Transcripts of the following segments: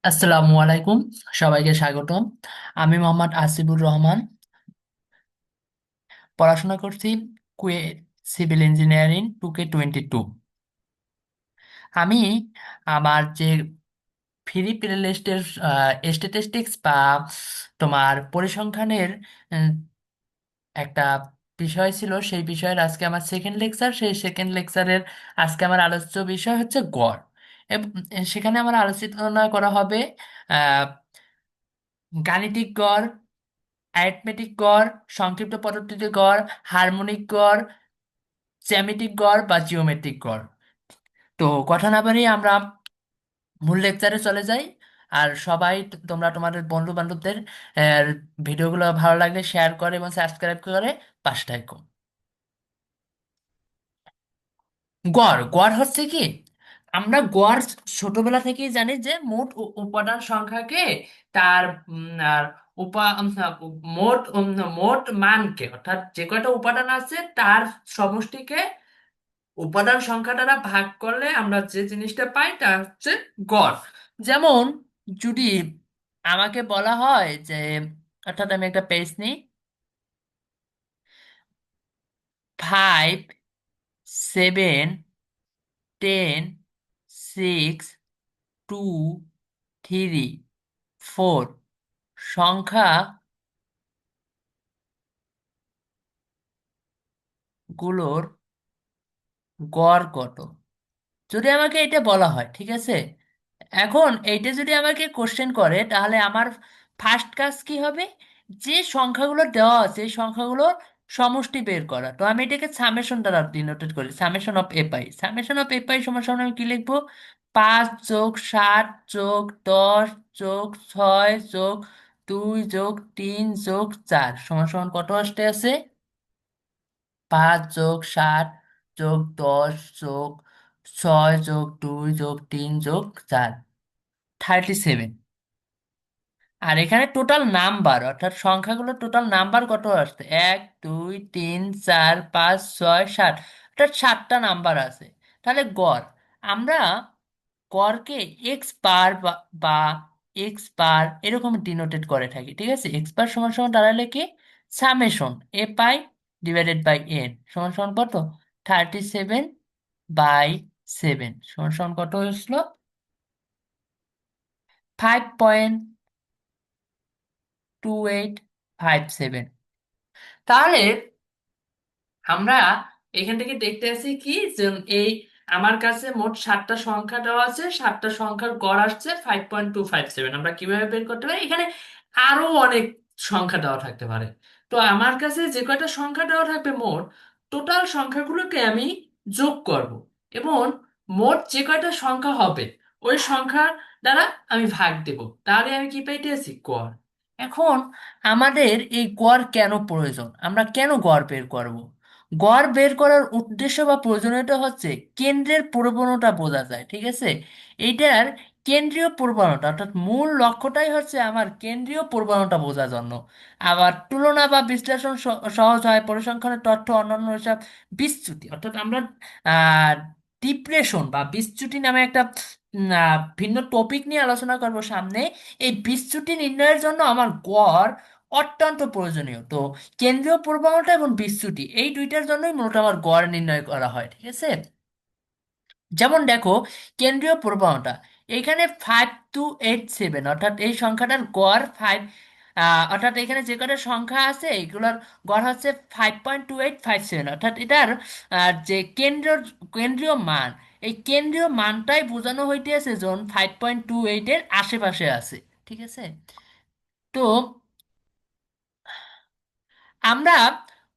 আসসালামু আলাইকুম। সবাইকে স্বাগতম। আমি মোহাম্মদ আসিফুর রহমান। পড়াশোনা করছি কুয়েট সিভিল ইঞ্জিনিয়ারিং 2K22। আমি আমার যে ফ্রি প্লে লিস্টের স্ট্যাটিস্টিক্স বা তোমার পরিসংখ্যানের আহ, একটা বিষয় ছিল, সেই বিষয়ের আজকে আমার সেকেন্ড লেকচার। সেই সেকেন্ড লেকচারের আজকে আমার আলোচ্য বিষয় হচ্ছে গড়। এবং সেখানে আমার আলোচনা করা হবে আহ গাণিতিক গড়, অ্যারিথমেটিক গড়, সংক্ষিপ্ত পদ্ধতিতে গড়, হারমোনিক গড়, জ্যামিতিক গড় বা জিওমেট্রিক গড়। তো কথা না বাড়িয়ে আমরা মূল লেকচারে চলে যাই। আর সবাই তোমরা তোমাদের বন্ধু বান্ধবদের ভিডিওগুলো ভালো লাগলে শেয়ার করে এবং সাবস্ক্রাইব করে পাশে থাকো। গড় গড় হচ্ছে কি, আমরা গড় ছোটবেলা থেকেই জানি যে মোট উপাদান সংখ্যাকে তার আর মোট মোট মানকে, অর্থাৎ যে কয়টা উপাদান আছে তার সমষ্টিকে উপাদান সংখ্যা দ্বারা ভাগ করলে আমরা যে জিনিসটা পাই তা হচ্ছে গড়। যেমন যদি আমাকে বলা হয় যে, অর্থাৎ আমি একটা পেজ নিই, 5, 7, 6, 2, 3, 4 সংখ্যাগুলোর গড় কত, যদি আমাকে এটা বলা হয়, ঠিক আছে। এখন এইটা যদি আমাকে কোশ্চেন করে তাহলে আমার ফার্স্ট কাজ কি হবে, যে সংখ্যাগুলো দেওয়া আছে এই সংখ্যাগুলোর সমষ্টি বের করা। তো আমি এটাকে সামেশন দ্বারা ডিনোটেড করি, সামেশন অফ এপাই। সামেশন অফ এপাই সমান সমান আমি কি লিখবো, 5+7+10+2+3+4 সমান সমান কত আসতে আছে, 5+7+10+2+3+4, 37। আর এখানে টোটাল নাম্বার, অর্থাৎ সংখ্যাগুলো টোটাল নাম্বার কত আসছে, 1, 2, 3, 4, 5, 6, 7, অর্থাৎ 7টা নাম্বার আছে। তাহলে গড়, আমরা গড়কে এক্স বার বা এক্স বার এরকম ডিনোটেড করে থাকি, ঠিক আছে। এক্স বার সমান সমান দাঁড়ালে কি, summation a pi divided by N সমান সমান কত, 37/7 সমান সমান কত হয়েছিল, 5.2857। তাহলে আমরা এখান থেকে দেখতে আছি কি যে এই আমার কাছে মোট 7টা সংখ্যা দেওয়া আছে, 7টা সংখ্যার গড় আসছে 5.257। আমরা কিভাবে বের করতে পারি, এখানে আরো অনেক সংখ্যা দেওয়া থাকতে পারে। তো আমার কাছে যে কয়টা সংখ্যা দেওয়া থাকবে মোট, টোটাল সংখ্যাগুলোকে আমি যোগ করব এবং মোট যে কয়টা সংখ্যা হবে ওই সংখ্যা দ্বারা আমি ভাগ দেব। তাহলে আমি কি পাইতেছি, গড়। এখন আমাদের এই গড় কেন প্রয়োজন, আমরা কেন গড় বের করব, গড় বের করার উদ্দেশ্য বা প্রয়োজনীয়তা হচ্ছে কেন্দ্রের প্রবণতা বোঝা যায়, ঠিক আছে। এইটার কেন্দ্রীয় প্রবণতা, অর্থাৎ মূল লক্ষ্যটাই হচ্ছে আমার কেন্দ্রীয় প্রবণতা বোঝার জন্য। আবার তুলনা বা বিশ্লেষণ সহজ হয়, পরিসংখ্যানের তথ্য অন্যান্য হিসাব, বিচ্যুতি, অর্থাৎ আমরা আহ ডিপ্রেশন বা বিচ্যুতি নামে একটা ভিন্ন টপিক নিয়ে আলোচনা করব সামনে। এই বিচ্যুতি নির্ণয়ের জন্য আমার গড় অত্যন্ত প্রয়োজনীয়। তো কেন্দ্রীয় প্রবণতা এবং বিচ্যুতি এই দুইটার জন্যই মূলত আমার গড় নির্ণয় করা হয়, ঠিক আছে। যেমন দেখো, কেন্দ্রীয় প্রবণতা, এখানে 5.287, অর্থাৎ এই সংখ্যাটার গড় 5, অর্থাৎ এখানে যে কটা সংখ্যা আছে এগুলোর গড় হচ্ছে 5.2857, অর্থাৎ এটার যে কেন্দ্রীয় মান, এই কেন্দ্রীয় মানটাই বোঝানো হইতেছে যখন 5.28-এর আশেপাশে আছে, ঠিক আছে। তো আমরা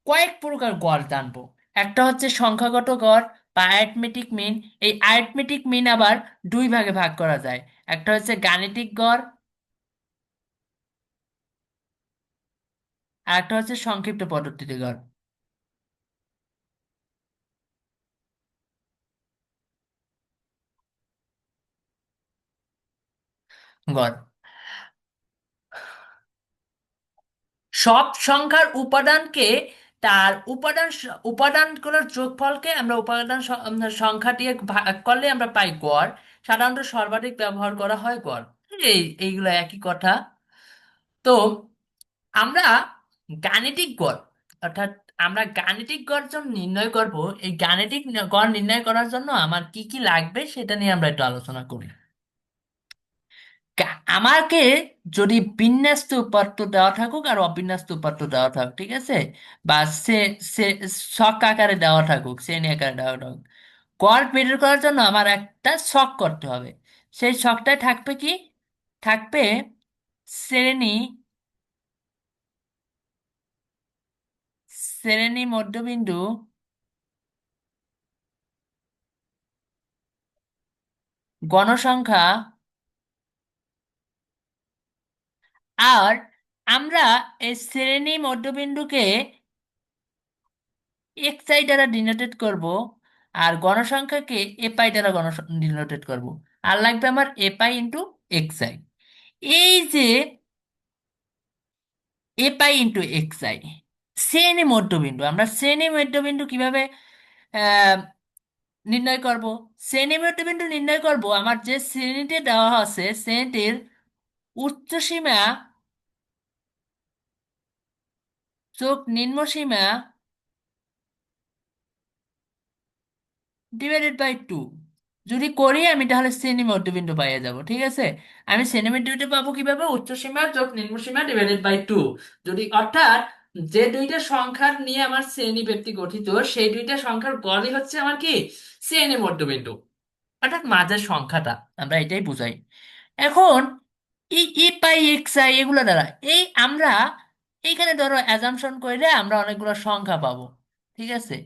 কয়েক প্রকার গড় জানবো। একটা হচ্ছে সংখ্যাগত গড় বা অ্যারিথমেটিক মিন। এই অ্যারিথমেটিক মিন আবার দুই ভাগে ভাগ করা যায়, একটা হচ্ছে গাণিতিক গড় আর একটা হচ্ছে সংক্ষিপ্ত পদ্ধতিতে গড়। গড় সব সংখ্যার উপাদানকে, তার উপাদানগুলোর যোগফলকে আমরা সংখ্যা দিয়ে ভাগ করলে আমরা পাই গড়। সাধারণত সর্বাধিক ব্যবহার করা হয় গড়। এইগুলা একই কথা। তো আমরা গাণিতিক গড়, অর্থাৎ আমরা গাণিতিক গড় যখন নির্ণয় করব, এই গাণিতিক গড় নির্ণয় করার জন্য আমার কি কি লাগবে সেটা নিয়ে আমরা একটু আলোচনা করি। আমাকে যদি বিন্যস্ত উপাত্ত দেওয়া থাকুক আর অবিন্যস্ত উপাত্ত দেওয়া থাকুক, ঠিক আছে, বা সে সে ছক আকারে দেওয়া থাকুক, শ্রেণী আকারে দেওয়া থাকুক, গড় বের করার জন্য আমার একটা ছক করতে হবে। সেই ছকটায় থাকবে কি? থাকবে শ্রেণী, শ্রেণী মধ্যবিন্দু, গণসংখ্যা, আর আমরা এই শ্রেণী মধ্যবিন্দুকে এক্সআই দ্বারা ডিনোটেট করব, আর গণসংখ্যাকে এপাই দ্বারা ডিনোটেট করব। আর লাগবে আমার এপাই ইন্টু এক্সআই। এই যে এপাই ইন্টু এক্সআই, শ্রেণী মধ্যবিন্দু, আমরা শ্রেণী মধ্যবিন্দু কিভাবে আহ, নির্ণয় করব? শ্রেণী মধ্যবিন্দু নির্ণয় করব আমার যে শ্রেণীতে দেওয়া আছে শ্রেণীটির উচ্চসীমা যোগ নিম্নসীমা ডিভাইডেড বাই 2 যদি করি আমি, তাহলে শ্রেণী মধ্যবিন্দু পাইয়ে যাব, ঠিক আছে। আমি শ্রেণী মধ্যবিন্দু পাবো কিভাবে? উচ্চসীমা যোগ নিম্নসীমা ডিভাইডেড বাই 2। যদি অর্থাৎ যে দুইটা সংখ্যার নিয়ে আমার শ্রেণী ব্যক্তি গঠিত, সেই দুইটা সংখ্যার গড়ই হচ্ছে আমার কি? শ্রেণী মধ্যবিন্দু, অর্থাৎ মাঝের সংখ্যাটা। আমরা এটাই বুঝাই। এখন এই এ পাই এক্স আই এগুলো দ্বারা এই আমরা এইখানে ধরো অ্যাজাম্পশন করে আমরা অনেকগুলো সংখ্যা পাবো, ঠিক আছে।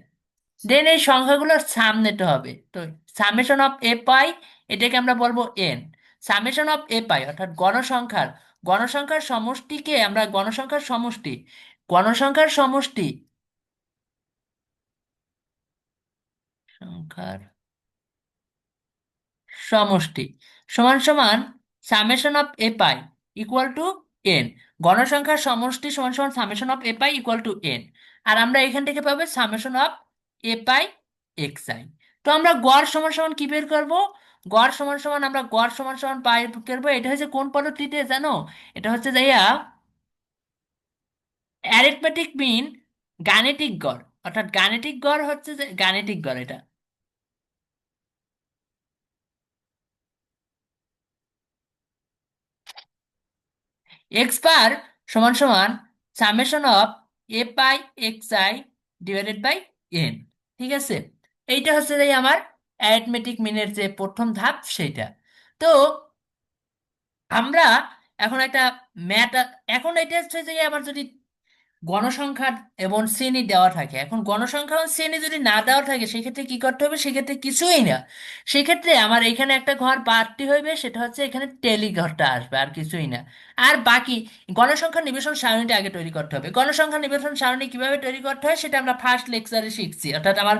দেন এই সংখ্যাগুলোর সাম নিতে হবে। তো সামেশন অফ এ পাই, এটাকে আমরা বলবো এন। সামেশন অফ এ পাই অর্থাৎ গণসংখ্যার, গণসংখ্যার সমষ্টিকে আমরা গণসংখ্যার সমষ্টি, গণসংখ্যার সমষ্টি, সংখ্যার সমষ্টি সমান সমান summation of a pi equal to N. গণসংখ্যার সমষ্টি সমান সমান summation of a pi equal to N. আর আমরা এখান থেকে পাবো summation of a pi x I. তো আমরা গড় সমান সমান কি বের করব? গড় সমান সমান আমরা গড় সমান সমান পাই করবো। এটা হচ্ছে কোন পদ্ধতিতে জানো? এটা হচ্ছে যাইয়া অ্যারিথমেটিক মিন, গাণিতিক গড়। অর্থাৎ গাণিতিক গড় হচ্ছে যে গাণিতিক গড় এটা। এক্স বার সমান সমান summation of a pi x I divided by 2n, ঠিক আছে। এইটা হচ্ছে যে আমার অ্যারিথমেটিক মিনের যে প্রথম ধাপ সেইটা। তো আমরা এখন একটা ম্যাথ, এখন এটা হচ্ছে যে আমার যদি গণসংখ্যা এবং শ্রেণী দেওয়া থাকে, এখন গণসংখ্যা এবং শ্রেণী যদি না দেওয়া থাকে সেক্ষেত্রে কি করতে হবে? সেক্ষেত্রে কিছুই না। সেক্ষেত্রে আমার এখানে একটা ঘর বাড়তি হইবে, সেটা হচ্ছে এখানে টেলি ঘরটা আসবে, আর কিছুই না। আর বাকি গণসংখ্যা নিবেশন সারণীটা আগে তৈরি করতে হবে। গণসংখ্যা নিবেশন সারণী কিভাবে তৈরি করতে হয় সেটা আমরা ফার্স্ট লেকচারে শিখছি, অর্থাৎ আমার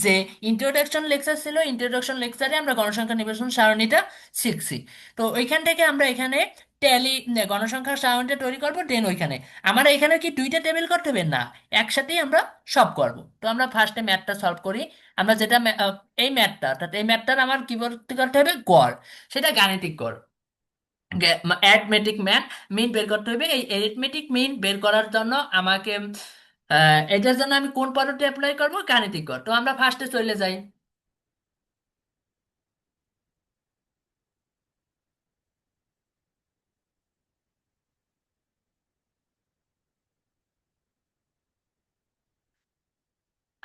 যে ইন্ট্রোডাকশন লেকচার ছিল, ইন্ট্রোডাকশন লেকচারে আমরা গণসংখ্যা নিবেশন সারণীটা শিখছি। তো ওইখান থেকে আমরা এখানে ট্যালি গণসংখ্যার সারণীটা তৈরি করবো। দেন ওইখানে আমার এখানে কি দুইটা টেবিল করতে হবে না, একসাথেই আমরা সব করব। তো আমরা ফার্স্টে ম্যাথটা সলভ করি। আমরা যেটা এই ম্যাথটা, অর্থাৎ এই ম্যাথটার আমার কি করতে করতে হবে? গড়, সেটা গাণিতিক গড়, অ্যারিথমেটিক মিন বের করতে হবে। এই অ্যারিথমেটিক মিন বের করার জন্য আমাকে এটার জন্য আমি কোন পদ্ধতি অ্যাপ্লাই করব? গাণিতিক গড়। তো আমরা ফার্স্টে চলে যাই।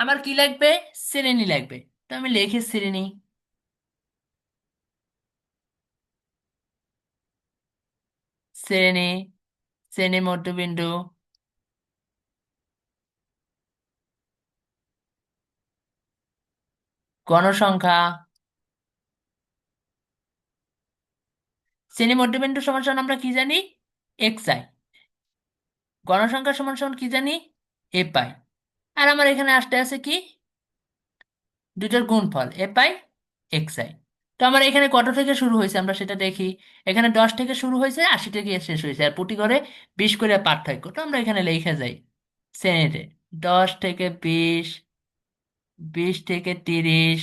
আমার কি লাগবে? শ্রেণী লাগবে। তো আমি লিখি শ্রেণী, শ্রেণী, শ্রেণী মধ্যবিন্দু, গণসংখ্যা, শ্রেণী মধ্যবিন্দু সমান সমান আমরা কি জানি? X I. গণসংখ্যা সমান সমান কি জানি? এ পাই। আর আমার এখানে আসতে আছে কি? দুটোর গুণফল এ পাই এক্স আই। তো আমার এখানে কত থেকে শুরু হয়েছে আমরা সেটা দেখি। এখানে 10 থেকে শুরু হয়েছে, 80 থেকে শেষ হয়েছে, আর প্রতি ঘরে 20 করে পার্থক্য। তো আমরা এখানে লিখে যাই শ্রেণীতে 10 থেকে 20, 20 থেকে 30,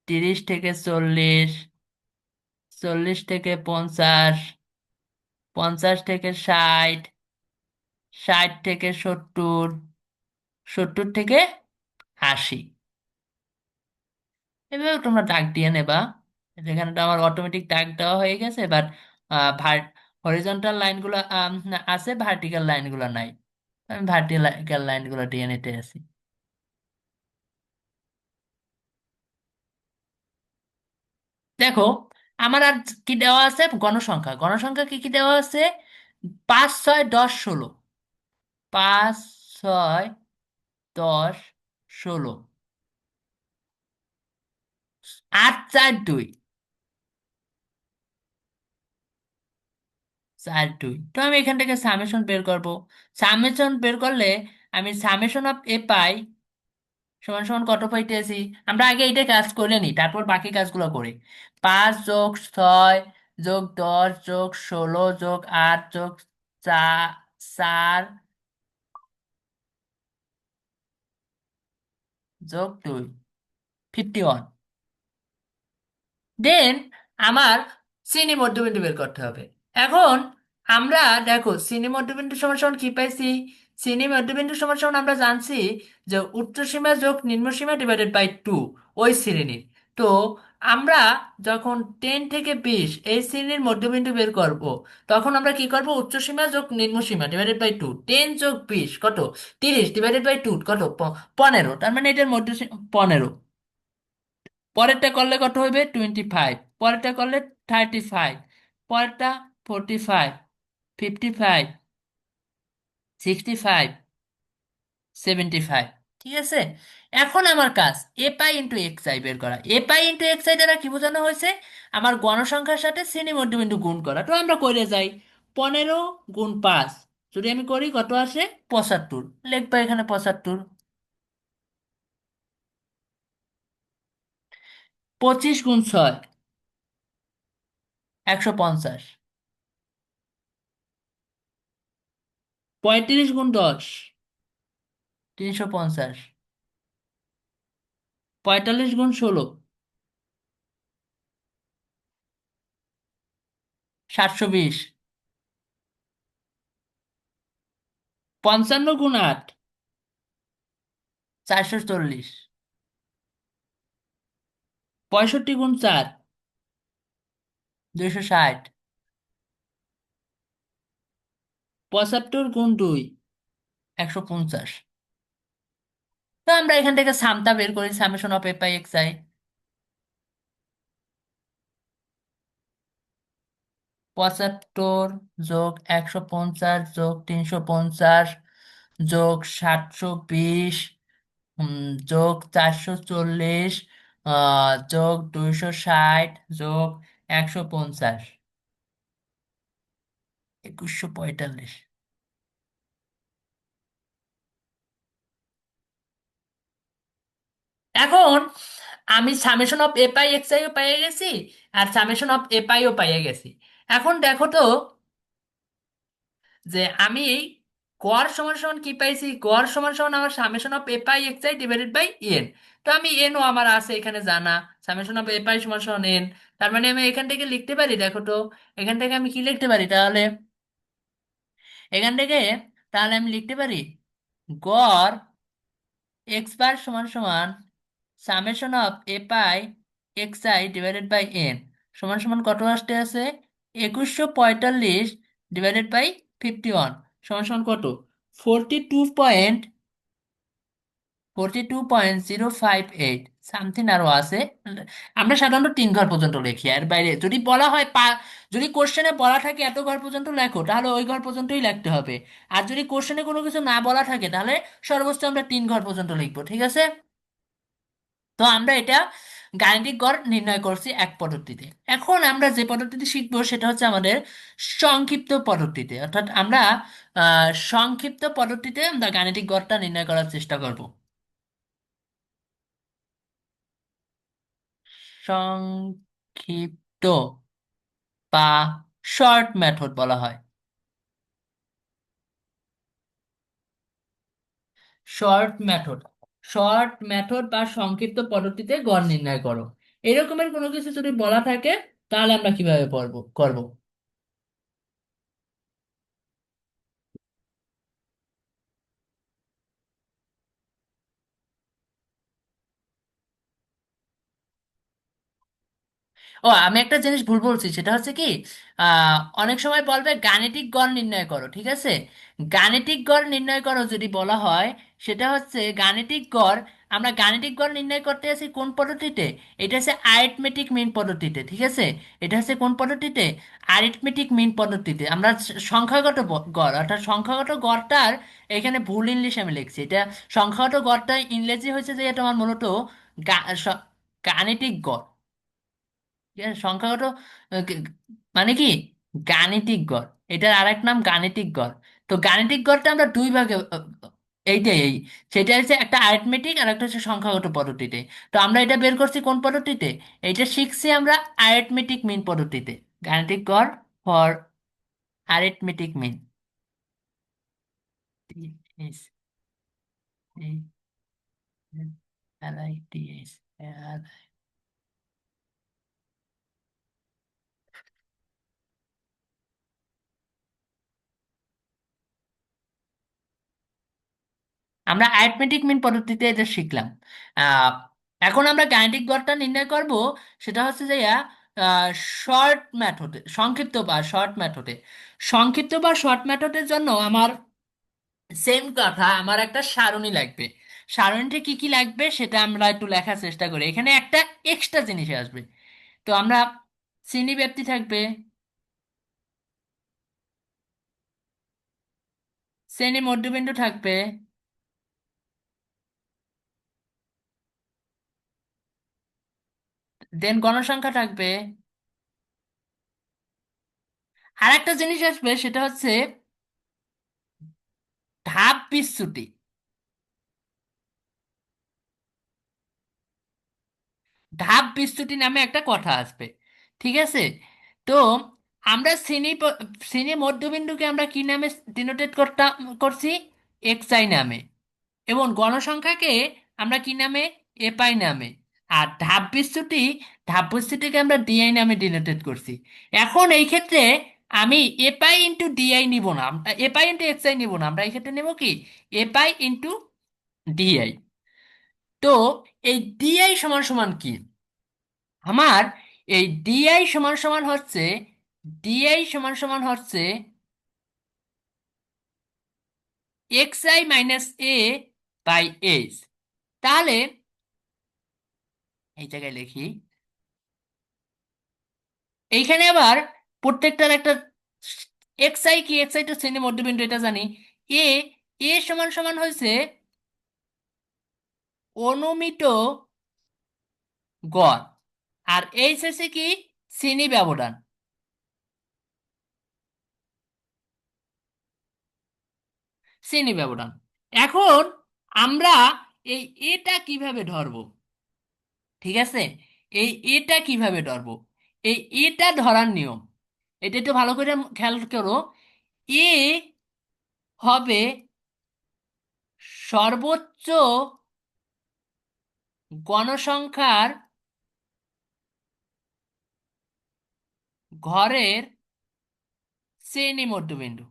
30 থেকে 40, 40 থেকে 50, 50 থেকে 60, 60 থেকে 70, 70 থেকে 80। এভাবে তোমরা দাগ দিয়ে নেবা। যেখানে তো আমার অটোমেটিক দাগ দেওয়া হয়ে গেছে, এবার হরিজন্টাল লাইনগুলো আছে, ভার্টিক্যাল লাইনগুলো নাই। আমি ভার্টিক্যাল লাইনগুলো দিয়ে নিতে আছি। দেখো, আমার আর কি দেওয়া আছে, গণসংখ্যা। গণসংখ্যা কি কি দেওয়া আছে? 5, 6, 10, 16। 5, 6, 10, 16। 8, 4, 2। 4, 2, তো আমি এখান থেকে সামেশন বের করব। সামেশন বের করলে আমি সামেশন অফ এ পাই সমান সমান কত পাইতেছি। আমরা আগে এইটা কাজ করে নিই, তারপর বাকি কাজগুলো করি। 5, 6, 10, 16, +8, +4, +2, 51। দেন আমার শ্রেণী মধ্যবিন্দু বের করতে হবে। এখন আমরা দেখো, শ্রেণী মধ্যবিন্দু সমান সমান কি পাইছি? শ্রেণী মধ্যবিন্দু সমান সমান আমরা জানছি যে উচ্চ সীমা যোগ নিম্ন সীমা ÷ 2, ওই শ্রেণীর। তো আমরা যখন 10 থেকে 20 এই শ্রেণীর মধ্যবিন্দু বের করব, তখন আমরা কি করব? উচ্চ সীমা যোগ নিম্ন সীমা ÷ 2, 10 যোগ 20 কত? 30, ÷ 2 কত? 15। তার মানে এটার মধ্য 15। পরেরটা করলে কত হবে? 25। পরেরটা করলে 35। পরেরটা 45, 55, 65, 75। ঠিক আছে। এখন আমার কাজ a π × xi বের করা। a π × xi দ্বারা কি বোঝানো হয়েছে? আমার গণসংখ্যার সাথে শ্রেণী মধ্যবিন্দু গুণ করা। তো আমরা করে যাই। 15 × 5 যদি আমি করি, কত আসে? 75। লিখবা এখানে 75। 25 × 6 150। 35 × 10 350। 45 × 16 720। 55 × 8 440। 65 × 4 260। 75 × 2 150। তো আমরা এখান থেকে সামটা বের করি, সামেশন অফ a π/xi। 75 যোগ 150 যোগ 350 যোগ 720 যোগ 440 যোগ 260 যোগ 150 2145। এখন আমি সামেশন অফ a π/xi ও পেয়ে গেছি, আর সামেশন অফ a π ও পেয়ে গেছি। এখন দেখো তো, যে আমি এই গড় সমান সমান কি পাইছি? গড় সমান সমান আমার summation of a π/xi ÷ n। তো আমি এন ও আমার আছে এখানে জানা। সামেশন অফ a π সমান সমান n। তার মানে আমি এখান থেকে লিখতে পারি, দেখো তো, এখান থেকে আমি কি লিখতে পারি তাহলে? এখান থেকে তাহলে আমি লিখতে পারি গড় এক্স বার সমান সমান সামেশন অফ a π/xi/n সমান সমান কত আসতে আছে? 2145 ÷ 51 সমান সমান কত? 42.058 সামথিং আরো আছে। আমরা সাধারণত 3 ঘর পর্যন্ত লিখি, আর বাইরে যদি বলা হয় যদি কোশ্চেনে বলা থাকে এত ঘর পর্যন্ত লেখো, তাহলে ওই ঘর পর্যন্তই লিখতে হবে। আর যদি কোশ্চেনে কোনো কিছু না বলা থাকে, তাহলে সর্বোচ্চ আমরা 3 ঘর পর্যন্ত লিখবো। ঠিক আছে। তো আমরা এটা গাণিতিক গড় নির্ণয় করছি এক পদ্ধতিতে। এখন আমরা যে পদ্ধতিতে শিখবো সেটা হচ্ছে আমাদের সংক্ষিপ্ত পদ্ধতিতে, অর্থাৎ আমরা সংক্ষিপ্ত পদ্ধতিতে আমরা গাণিতিক গড়টা নির্ণয় করার চেষ্টা করব। সংক্ষিপ্ত বা শর্ট মেথড বলা হয়। Short method. শর্ট মেথড বা সংক্ষিপ্ত পদ্ধতিতে গড় নির্ণয় করো, এরকমের কোনো কিছু যদি বলা থাকে, তাহলে আমরা কিভাবে করব? ও, আমি একটা জিনিস ভুল বলছি, সেটা হচ্ছে কি, অনেক সময় বলবে গাণিতিক গড় নির্ণয় করো, ঠিক আছে? গাণিতিক গড় নির্ণয় করো যদি বলা হয়, সেটা হচ্ছে গাণিতিক গড়। আমরা গাণিতিক গড় নির্ণয় করতে আছি কোন পদ্ধতিতে? এটা হচ্ছে আরিথমেটিক মিন পদ্ধতিতে, ঠিক আছে? এটা হচ্ছে কোন পদ্ধতিতে? আরিথমেটিক মিন পদ্ধতিতে। আমরা সংখ্যাগত গড়, অর্থাৎ সংখ্যাগত গড়টার এখানে ভুল ইংলিশ আমি লিখছি। এটা সংখ্যাগত গড়টা ইংরেজি হয়েছে যে এটা আমার মূলত গাণিতিক গড়। ঠিক আছে? সংখ্যাগত মানে কি, গাণিতিক গড়, এটার আরেক নাম গাণিতিক গড়। তো গাণিতিক গড়টা আমরা দুই ভাগে এইটাই এই সেটা হচ্ছে একটা আরিথমেটিক আর একটা হচ্ছে সংখ্যাগত পদ্ধতিতে। তো আমরা এটা বের করছি কোন পদ্ধতিতে? এটা শিখছি আমরা আরিথমেটিক মিন পদ্ধতিতে। গাণিতিক গড় ফর আরিথমেটিক মিন। আমরা অ্যারিথমেটিক মিন পদ্ধতিতে এটা শিখলাম। আহ, এখন আমরা গাণিতিক গড়টা নির্ণয় করব, সেটা হচ্ছে যে শর্ট মেথডে, সংক্ষিপ্ত বা শর্ট মেথডের জন্য আমার সেম কথা, আমার একটা সারণী লাগবে। সারণীতে কি কি লাগবে সেটা আমরা একটু লেখার চেষ্টা করি। এখানে একটা এক্সট্রা জিনিস আসবে। তো আমরা শ্রেণী ব্যাপ্তি থাকবে, শ্রেণী মধ্যবিন্দু থাকবে, দেন গণসংখ্যা থাকবে। আর একটা জিনিস আসবে, সেটা হচ্ছে ধাপ বিচ্যুতি। ধাপ বিস্তৃতি নামে একটা কথা আসবে, ঠিক আছে? তো আমরা শ্রেণী মধ্যবিন্দুকে আমরা কি নামে ডিনোটেট করছি? এক্স আই নামে। এবং গণসংখ্যাকে আমরা কি নামে? এপাই নামে। আর ধাপ বিস্তৃতিকে আমরা ডিআই নামে ডিনোটেট করছি। এখন এই ক্ষেত্রে আমি এপাই ইন্টু ডিআই নিব না, এপাই ইন্টু এক্স আই নিব না, আমরা এই ক্ষেত্রে নেব কি, এপাই ইন্টু ডিআই। তো এই ডিআই সমান সমান কি? আমার এই ডিআই সমান সমান হচ্ছে x i minus a by h. তাহলে এই জায়গায় লিখি, এইখানে আবার প্রত্যেকটার একটা এক্স আই কি, এক্স আই তো শ্রেণী মধ্যবিন্দু এটা জানি। এ এ সমান সমান হয়েছে অনুমিত গড়, আর এইচ হচ্ছে কি, শ্রেণী ব্যবধান। শ্রেণী ব্যবধান। এখন আমরা এই এটা কিভাবে ধরবো? ঠিক আছে, এই এটা কিভাবে ধরবো? এই এটা ধরার নিয়ম, এটা একটু ভালো করে খেয়াল করো। এ হবে সর্বোচ্চ গণসংখ্যার ঘরের শ্রেণী মধ্যবিন্দু।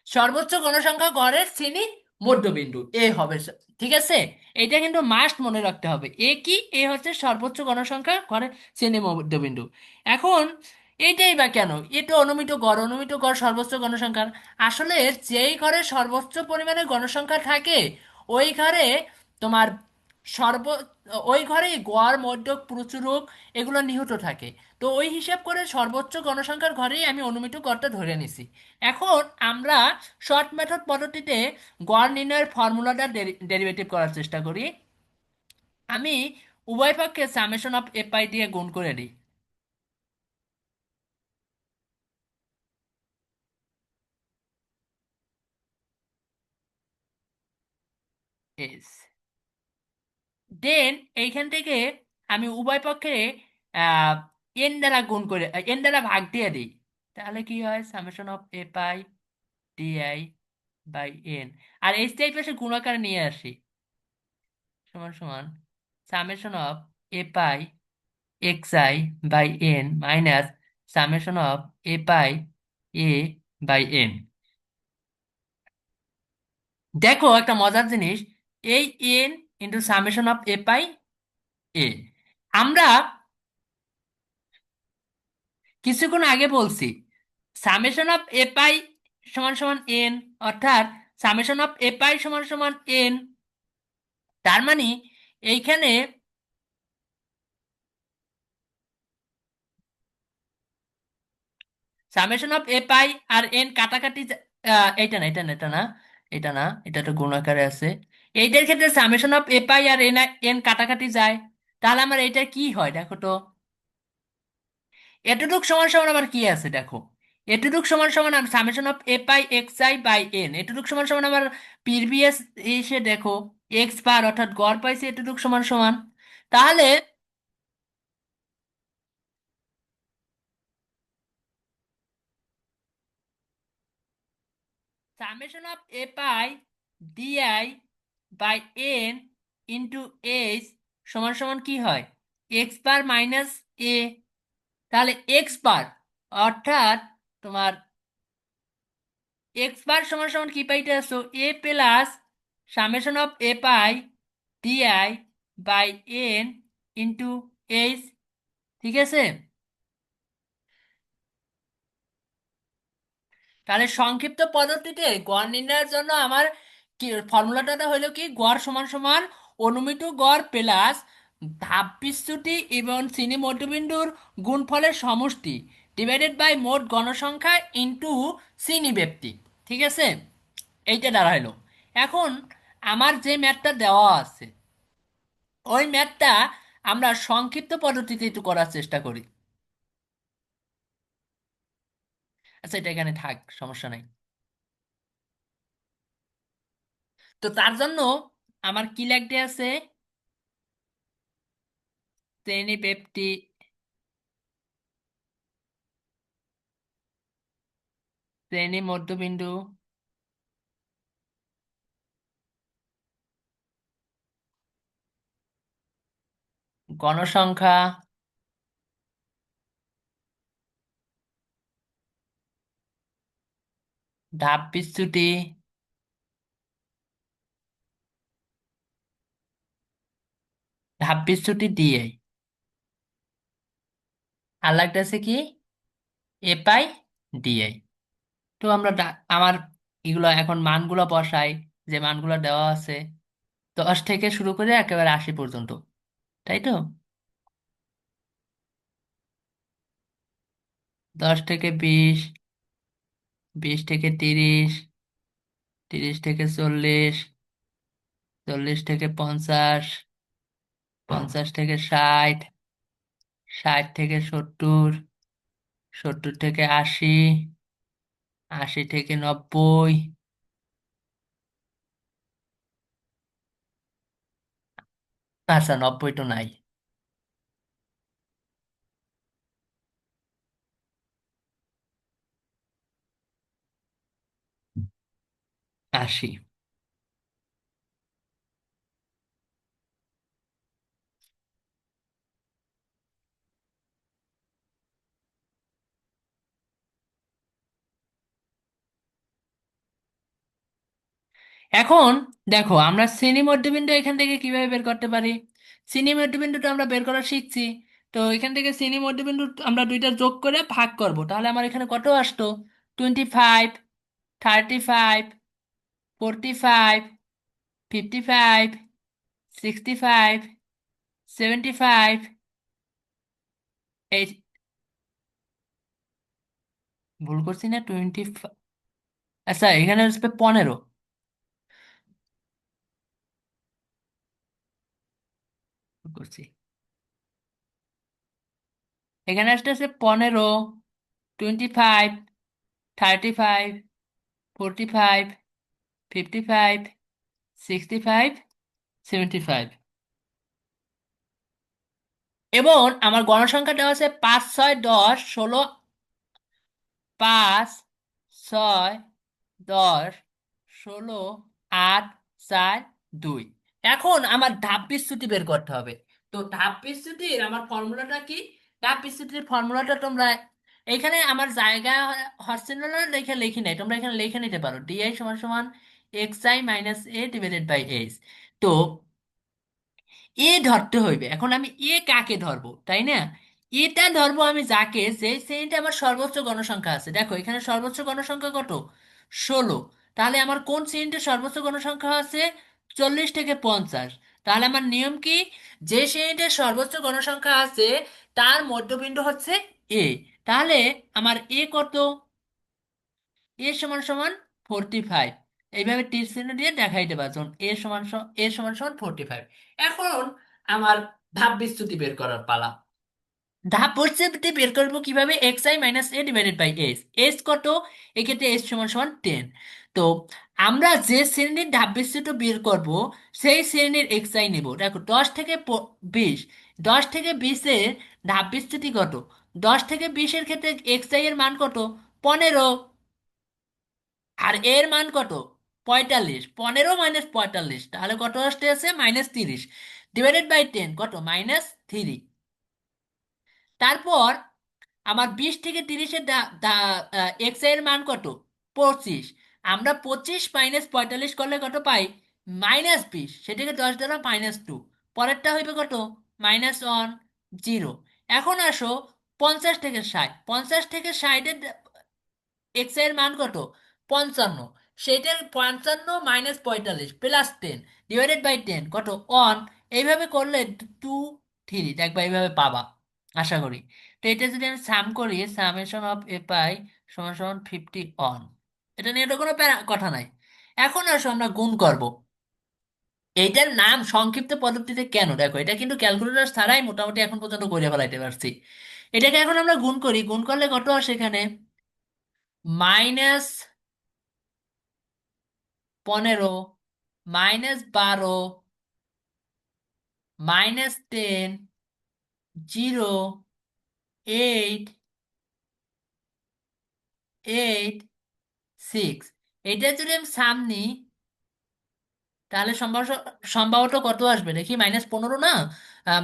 সর্বোচ্চ গণসংখ্যা গড়ের শ্রেণী মধ্যবিন্দু এ হবে ঠিক আছে? এটা কিন্তু মাস্ট মনে রাখতে হবে। এ কি? এ হচ্ছে সর্বোচ্চ গণসংখ্যা গড়ের শ্রেণী মধ্যবিন্দু। এখন এইটাই বা কেন? এটা অনুমিত গড়, অনুমিত গড় সর্বোচ্চ গণসংখ্যার। আসলে যেই ঘরে সর্বোচ্চ পরিমাণে গণসংখ্যা থাকে, ওই ঘরে তোমার সর্ব ওই ঘরে গড় মধ্যক প্রচুরক এগুলো নিহিত থাকে। তো ওই হিসাব করে সর্বোচ্চ গণসংখ্যার ঘরেই আমি অনুমিত গড়টা ধরে নিছি। এখন আমরা শর্ট মেথড পদ্ধতিতে গড় নির্ণয়ের ফর্মুলাটা ডেরিভেটিভ করার চেষ্টা করি। আমি উভয় পক্ষে সামেশন অফ এপাই দিয়ে গুণ করে দিই। এস, দেন এইখান থেকে আমি উভয় পক্ষে আহ এন দ্বারা গুণ করে, এন দ্বারা ভাগ দিয়ে দিই। তাহলে কি হয়? Summation of a pi DI by N. আর এইচ টাইপ এসে গুণাকার নিয়ে আসি, সমান সমান summation of a pi x I by N minus summation of a pi A by N. দেখো একটা মজার জিনিস, এই N into summation of a pi A, আমরা কিছুক্ষণ আগে বলছি সামেশন অফ এ পাই সমান সমান এন, অর্থাৎ সামেশন অফ এ পাই সমান সমান এন। তার মানে এইখানে সামেশন অফ এ পাই আর এন কাটাকাটি এইটা না, এটা না, এটা না, এটা না, এটা তো গুণ আকারে আছে। এইটার ক্ষেত্রে সামেশন অফ এ পাই আর এন এন কাটাকাটি যায়। তাহলে আমার এটা কি হয় দেখো তো, এতটুক সমান সমান আবার কি আছে দেখো, এতটুক সমান সমান summation of a pi x I by n, এতটুক সমান সমান আবার প্রিভিয়াস এসে দেখো এক্স বার অর্থাৎ গড় পাইছে এতটুক সমান সমান। তাহলে summation of a pi DI by N into h সমান সমান কি হয়, এক্স বার মাইনাস এ। তাহলে এক্স বার অর্থাৎ তোমার এক্স বার সমান সমান কি পাইতে আসো, A plus summation of a pi DI by N into H. ঠিক আছে, তাহলে সংক্ষিপ্ত পদ্ধতিতে গড় নির্ণয়ের জন্য আমার কি ফর্মুলাটা হলো কি, গড় সমান সমান অনুমিত গড় প্লাস ধাপ বিচ্যুতি এবং শ্রেণী মধ্যবিন্দুর গুণফলের সমষ্টি ডিভাইডেড বাই মোট গণসংখ্যা ইনটু শ্রেণী ব্যক্তি। ঠিক আছে, এইটা দাঁড়াইলো। এখন আমার যে ম্যাথটা দেওয়া আছে ওই ম্যাথটা আমরা সংক্ষিপ্ত পদ্ধতিতে একটু করার চেষ্টা করি। আচ্ছা, এটা এখানে থাক, সমস্যা নাই। তো তার জন্য আমার কি লাগতে আছে, শ্রেণী ব্যক্তি, শ্রেণী মধ্যবিন্দু, গণসংখ্যা, ধাপ বিচ্যুতি, ধাপ বিচ্যুতি দিয়ে আর লাগতেছে কি, এ পাই ডিআই। তো আমরা আমার এগুলো এখন মানগুলো বসাই, যে মানগুলো দেওয়া আছে 10 থেকে শুরু করে একেবারে 80 পর্যন্ত, তাই তো? 10 থেকে 20, 20 থেকে 30, 30 থেকে 40, 40 থেকে 50, 50 থেকে 60, 60 থেকে 70, 70 থেকে 80, 80 থেকে 90, আচ্ছা 90 তো নাই, 80। এখন দেখো আমরা শ্রেণী মধ্যবিন্দু এখান থেকে কিভাবে বের করতে পারি, শ্রেণী মধ্যবিন্দুটা আমরা বের করা শিখছি। তো এখান থেকে শ্রেণী মধ্যবিন্দু আমরা দুইটা যোগ করে ভাগ করব, তাহলে আমার এখানে কত আসতো, 25, 35, 45, 55, 65, 75, এই, ভুল করছি না, 20, আচ্ছা এখানে আসবে 15 করছি, এখানে আসতেছে 15, 25, 35, 45, 55, 65, 75। এবং আমার গণসংখ্যা দেওয়া আছে 5, 6, 10, 16, 5, 6, 10, 16, 8, 4, 2। এখন আমার ধাপ বিচ্যুতি বের করতে হবে। তো ধাপ বিচ্যুতির আমার ফর্মুলাটা কি? ধাপ বিচ্যুতির ফর্মুলাটা তোমরা এখানে আমার জায়গা হচ্ছে না, লিখে লিখি নাই, তোমরা এখানে লিখে নিতে পারো। ডিআই সমান সমান x i minus a divided by h. তো এ ধরতে হইবে। এখন আমি এ কাকে ধরবো, তাই না? এটা ধরবো আমি যাকে, যে শ্রেণীতে আমার সর্বোচ্চ গণসংখ্যা আছে। দেখো এখানে সর্বোচ্চ গণসংখ্যা কত? 16। তাহলে আমার কোন শ্রেণীতে সর্বোচ্চ গণসংখ্যা আছে? 40 থেকে 50। তাহলে আমার নিয়ম কি? যে শ্রেণীতে সর্বোচ্চ গণসংখ্যা আছে তার মধ্যবিন্দু হচ্ছে এ। তাহলে আমার এ কত? এ সমান সমান 45। এইভাবে তীর চিহ্ন দিয়ে দেখাইতে পারছেন এ সমান সমান 45। এখন আমার ধাপ বিচ্যুতি বের করার পালা। ধাপ পরিস্থিতি বের করবো কিভাবে? X i minus a divided by s. S কত? এক্ষেত্রে এস সমান সমান 10। তো আমরা যে শ্রেণীর ধাপ বিচ্যুতি বের করব সেই শ্রেণীর এক্স আই নেব। দেখো 10 থেকে 20, 10 থেকে 20-এর ধাপ বিচ্যুতি কত? 10 থেকে 20-এর ক্ষেত্রে এক্স আই এর মান কত? 15। আর এর মান কত? 45। 15 - 45, তাহলে কত আসতে আছে? -30 ডিভাইডেড বাই 10 কত? -3। তারপর আমার 20 থেকে 30-এর এক্স এর মান কত? 25। আমরা 25 - 45 করলে কত পাই? -20। সেটাকে 10 দ্বারা -2। পরেরটা হইবে কত? -1, 0। এখন আসো 50 থেকে 60। 50 থেকে 60-এর এক্স এর মান কত? 55। সেটার 55 - 45 +10 ডিভাইডেড বাই 10 কত? 1। এইভাবে করলে 2, 3 দেখবা এইভাবে পাবা, আশা করি। তো এটা যদি আমি সাম করি, সামেশন অফ এ পাই সমান সমান 50 এটা নিয়ে তো কোনো কথা নাই। এখন আসো আমরা গুণ করব। এইটার নাম সংক্ষিপ্ত পদ্ধতিতে কেন, দেখো এটা কিন্তু ক্যালকুলেটর ছাড়াই মোটামুটি এখন পর্যন্ত করে ফেলাইতে পারছি। এটাকে এখন আমরা গুণ করি, গুণ করলে কত আসে এখানে? -15, -12, -10, 0, 8, 8, 6। এটা যদি আমি সাম নিই তাহলে সম্ভবত কত আসবে দেখি? -15 না,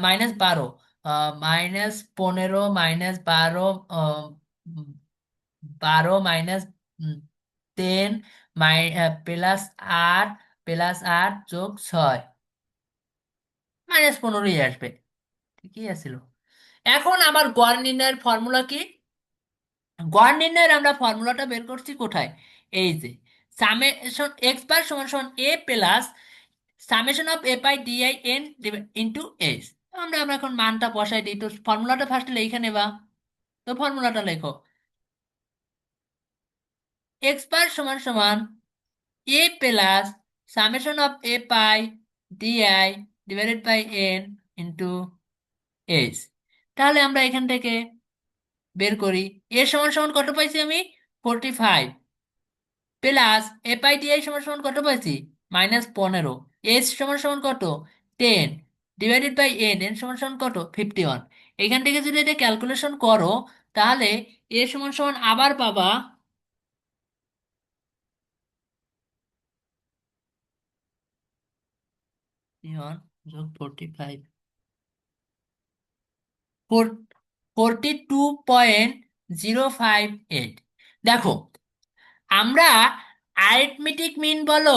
-12, -15, -12, -10, +8, +8 + 6, -15ই আসবে। ঠিকই আছিল। এখন আমার গড় নির্ণয়ের ফর্মুলা কি? গড় নির্ণয়ের আমরা ফর্মুলাটা বের করছি কোথায়? এই যে সামেশন এক্স বার সমান সমান A plus summation of a pi DI N into S. আমরা এখন মানটা বসাই দিই। তো ফর্মুলাটা ফার্স্টে লিখে নেবা। তো ফর্মুলাটা লেখো। এক্স বার সমান সমান A plus summation of a pi DI divided by N into S. তাহলে আমরা এখান থেকে বের করি। এর সমান সমান কত পাইছি আমি? 45। Plus A pi T I সমান সমান কত পাইছি? -15। এস সমান সমান কত? 10 ডিভাইডেড বাই এন, এন সমান সমান কত? 51। এখান থেকে যদি এটা ক্যালকুলেশন করো তাহলে এ সমান সমান আবার পাবা 51 যোগ 45, 42.058। দেখো আমরা অ্যারিথমেটিক মিন বলো,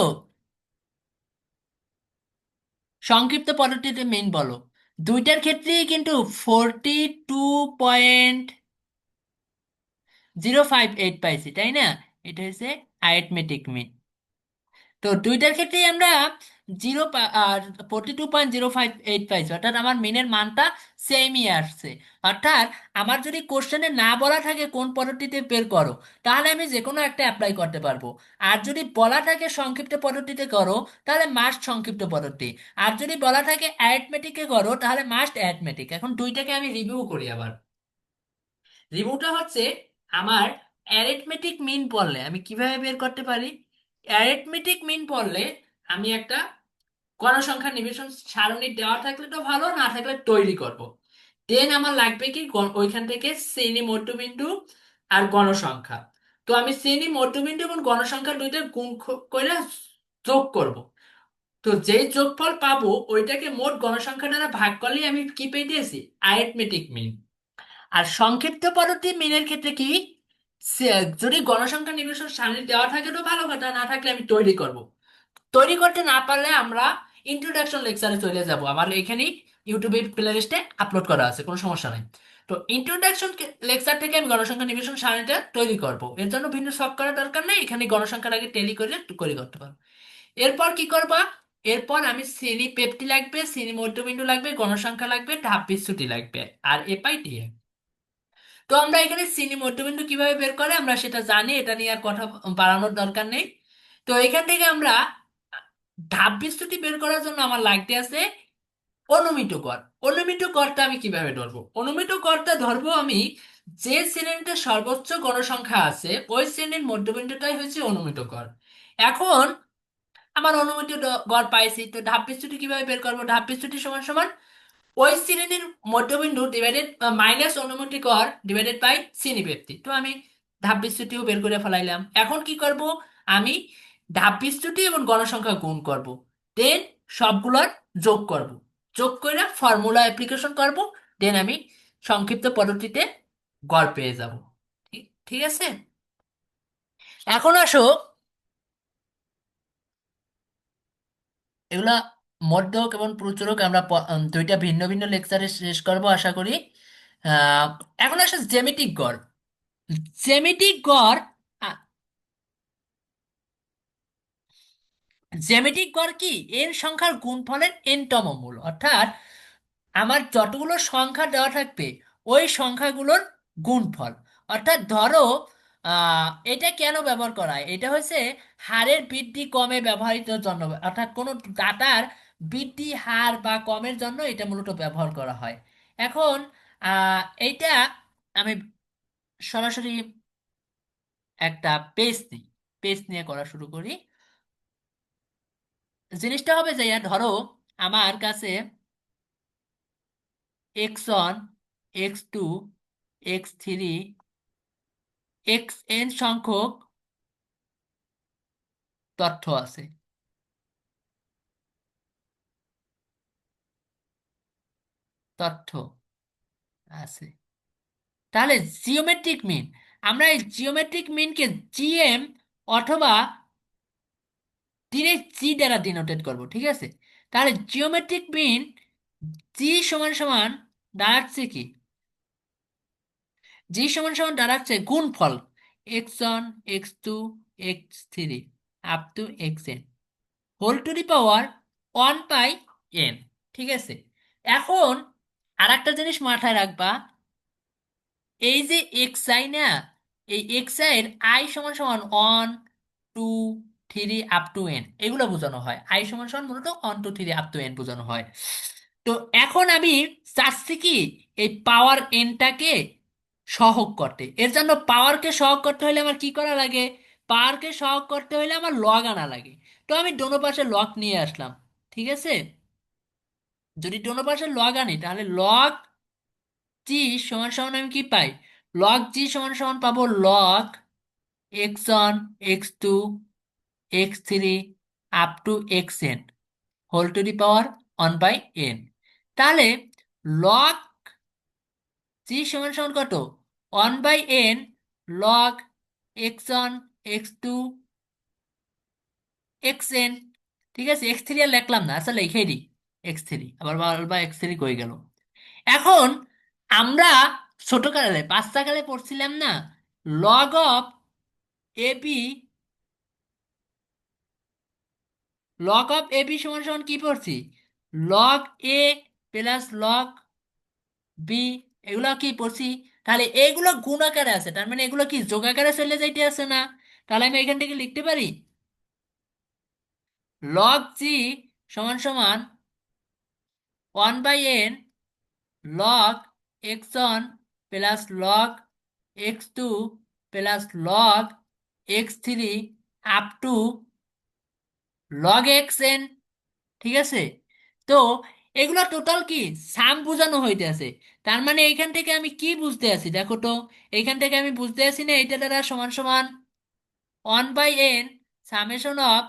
সংক্ষিপ্ত পদ্ধতিতে মিন বলো, দুইটার ক্ষেত্রেই কিন্তু 42.058 পাইছি, তাই না? এটা হচ্ছে অ্যারিথমেটিক মিন। তো দুইটার ক্ষেত্রেই আমরা 42.058 পাইছি, অর্থাৎ আমার মিনের মানটা সেমই আসছে। অর্থাৎ আমার যদি কোশ্চেনে না বলা থাকে কোন পদ্ধতিতে বের করো, তাহলে আমি যে কোনো একটা অ্যাপ্লাই করতে পারবো। আর যদি বলা থাকে সংক্ষিপ্ত পদ্ধতিতে করো, তাহলে মাস্ট সংক্ষিপ্ত পদ্ধতি। আর যদি বলা থাকে অ্যারিথমেটিকে করো, তাহলে মাস্ট অ্যারিথমেটিক। এখন দুইটাকে আমি রিভিউ করি আবার। রিভিউটা হচ্ছে আমার অ্যারিথমেটিক মিন পড়লে আমি কিভাবে বের করতে পারি। অ্যারিথমেটিক মিন পড়লে আমি একটা গণসংখ্যা নিবেশন সারণী দেওয়া থাকলে তো ভালো, না থাকলে তৈরি করব। দেন আমার লাগবে কি ওইখান থেকে শ্রেণী মধ্যবিন্দু আর গণসংখ্যা। তো আমি শ্রেণী মধ্যবিন্দু এবং গণসংখ্যা দুইটা গুণ করে যোগ করব। তো যেই যোগফল পাবো ওইটাকে মোট গণসংখ্যা দ্বারা ভাগ করলেই আমি কি পেয়েছি, অ্যারিথমেটিক মিন। আর সংক্ষিপ্ত পদ্ধতি মিনের ক্ষেত্রে কি, যদি গণসংখ্যা নিবেশন সারণী দেওয়া থাকে তো ভালো কথা, না থাকলে আমি তৈরি করব। তৈরি করতে না পারলে আমরা ইন্ট্রোডাকশন লেকচারে চলে যাব, আমার এখানেই ইউটিউবে প্লেলিস্টে আপলোড করা আছে, কোনো সমস্যা নেই। তো ইন্ট্রোডাকশন লেকচার থেকে আমি গণসংখ্যা নিবেশন সারণীটা তৈরি করব, এর জন্য ভিন্ন শখ করার দরকার নেই, এখানে গণসংখ্যার আগে টেলি করে তৈরি করতে পারবো। এরপর কি করবা, এরপর আমি শ্রেণী পেপটি লাগবে, শ্রেণী মধ্যবিন্দু লাগবে, গণসংখ্যা লাগবে, ধাপ বিচ্যুতি লাগবে, আর এপাই দিয়ে। তো আমরা এখানে শ্রেণী মধ্যবিন্দু কিভাবে বের করে আমরা সেটা জানি, এটা নিয়ে আর কথা বাড়ানোর দরকার নেই। তো এখান থেকে আমরা ধাপ বিস্তৃতি বের করার জন্য আমার লাগতে আছে অনুমিত গড়। অনুমিত গড়টা আমি কিভাবে ধরবো, অনুমিত গড়টা ধরবো আমি যে শ্রেণীতে সর্বোচ্চ গণসংখ্যা আছে ওই শ্রেণীর মধ্যবিন্দুটাই হচ্ছে অনুমিত গড়। এখন আমার অনুমিত গড় পাইছি, তো ধাপ বিস্তৃতি কিভাবে বের করবো, ধাপ বিস্তৃতি সমান সমান ওই শ্রেণীর মধ্যবিন্দু ডিভাইডেড মাইনাস অনুমতি কর ডিভাইডেড বাই শ্রেণী ব্যক্তি। তো আমি ধাপ বিস্তৃতিও বের করে ফেলাইলাম। এখন কি করব, আমি ধাপ বিস্তৃতি এবং গণসংখ্যা গুণ করব, দেন সবগুলোর যোগ করব, যোগ করে ফর্মুলা অ্যাপ্লিকেশন করব, দেন আমি সংক্ষিপ্ত পদ্ধতিতে গড় পেয়ে যাব। ঠিক ঠিক আছে। এখন আসো, এগুলা মধ্যক এবং প্রচুরক আমরা দুইটা ভিন্ন ভিন্ন লেকচারে শেষ করব আশা করি। আহ, এখন আসে জ্যামিতিক গড়। জ্যামিতিক গড়, আ- জ্যামিতিক গড় কি, এর সংখ্যার গুণফলের এনতম মূল, অর্থাৎ আমার যতগুলো সংখ্যা দেওয়া থাকবে ওই সংখ্যাগুলোর গুণফল। অর্থাৎ ধরো এটা কেন ব্যবহার করা হয়, এটা হচ্ছে হারের বৃদ্ধি কমে ব্যবহৃত জন্য, অর্থাৎ কোনো ডাটার বৃদ্ধি হার বা কমের জন্য এটা মূলত ব্যবহার করা হয়। এখন এইটা আমি সরাসরি একটা পেজ নিই, পেজ নিয়ে করা শুরু করি। জিনিসটা হবে যে ধরো আমার কাছে x1, x2, x3, xn সংখ্যক তথ্য আছে, তথ্য আছে। তাহলে জিওমেট্রিক মিন, আমরা এই জিওমেট্রিক মিনকে জিএম অথবা ডিরেক্ট জি দ্বারা ডিনোটেট করব, ঠিক আছে। তাহলে জিওমেট্রিক মিন জি সমান সমান দাঁড়াচ্ছে কি, জি সমান সমান দাঁড়াচ্ছে গুণফল x1, x2, x3 up to xn whole to the power 1/n। ঠিক আছে। এখন আর একটা জিনিস মাথায় রাখবা, এই যে এক্স আই না, এই এক্স আই এর আই সমান সমান 1, 2, 3 আপ টু এন এগুলো বোঝানো হয়, আই সমান সমান মূলত 1, 2, 3 আপ টু এন বোঝানো হয়। তো এখন আমি চাচ্ছি কি, এই পাওয়ার এনটাকে সহগ করতে, এর জন্য পাওয়ারকে সহগ করতে হলে আমার কি করা লাগে, পাওয়ারকে সহগ করতে হলে আমার লগ আনা লাগে। তো আমি দোনো পাশে লগ নিয়ে আসলাম, ঠিক আছে। যদি দোনো পাশে লগ আনি তাহলে লগ জি সমান সমান আমি কি পাই, লগ জি সমান সমান পাবো log x1, x2, x3 up to xn whole to the power 1/n। তাহলে লগ জি সমান সমান কত, 1/n log x1, x2, xn। ঠিক আছে, x3 আর লিখলাম না, আচ্ছা লিখেই দিই, x3 আবার বা x3 কই গেল। এখন আমরা ছোটকালে বাচ্চাকালে পড়ছিলাম না, log of a b, log of a b সমান সমান কি পড়ছি, log a plus log b, এগুলো কি পড়ছি। তাহলে এগুলো গুণ আকারে আছে, তার মানে এগুলো কি যোগ আকারে চলে যাইতে আছে না। তাহলে আমি এখান থেকে লিখতে পারি লগ জি সমান সমান 1/n log x1 plus log x2 plus log x3 up two log xn। ঠিক আছে। তো এগুলো টোটাল কি সাম বোঝানো হইতেছে, তার মানে এইখান থেকে আমি কি বুঝতে আছি দেখো তো, এইখান থেকে আমি বুঝতে আছি না এটা দ্বারা সমান সমান 1/n summation of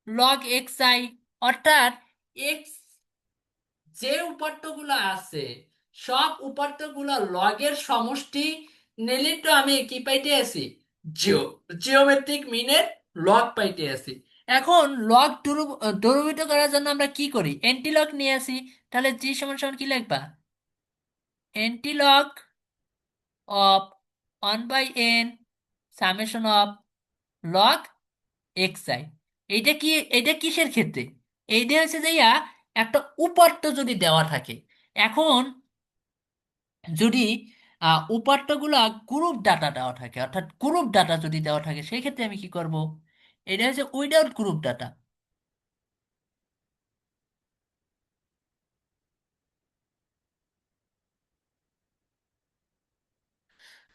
log X I অর্থাৎ এক্স যে উপাত্তগুলো আছে সব উপাত্তগুলো লগের সমষ্টি নিলে তো আমি কি পাইতে আছি, জিওমেট্রিক মিনের লগ পাইতে আছি। এখন লগ দূরীভূত করার জন্য আমরা কি করি, এন্টি লগ নিয়ে আসি। তাহলে জি সমান সমান কি লিখবা, anti log of 1/n summation of log X I. এইটা কি, এটা কিসের ক্ষেত্রে, এইটা হচ্ছে যে একটা উপাত্ত যদি দেওয়া থাকে। এখন যদি উপাত্তগুলা গ্রুপ ডাটা দেওয়া থাকে, অর্থাৎ গ্রুপ ডাটা যদি দেওয়া থাকে, সেই ক্ষেত্রে আমি কি করব, এটা হচ্ছে উইদাউট গ্রুপ ডাটা।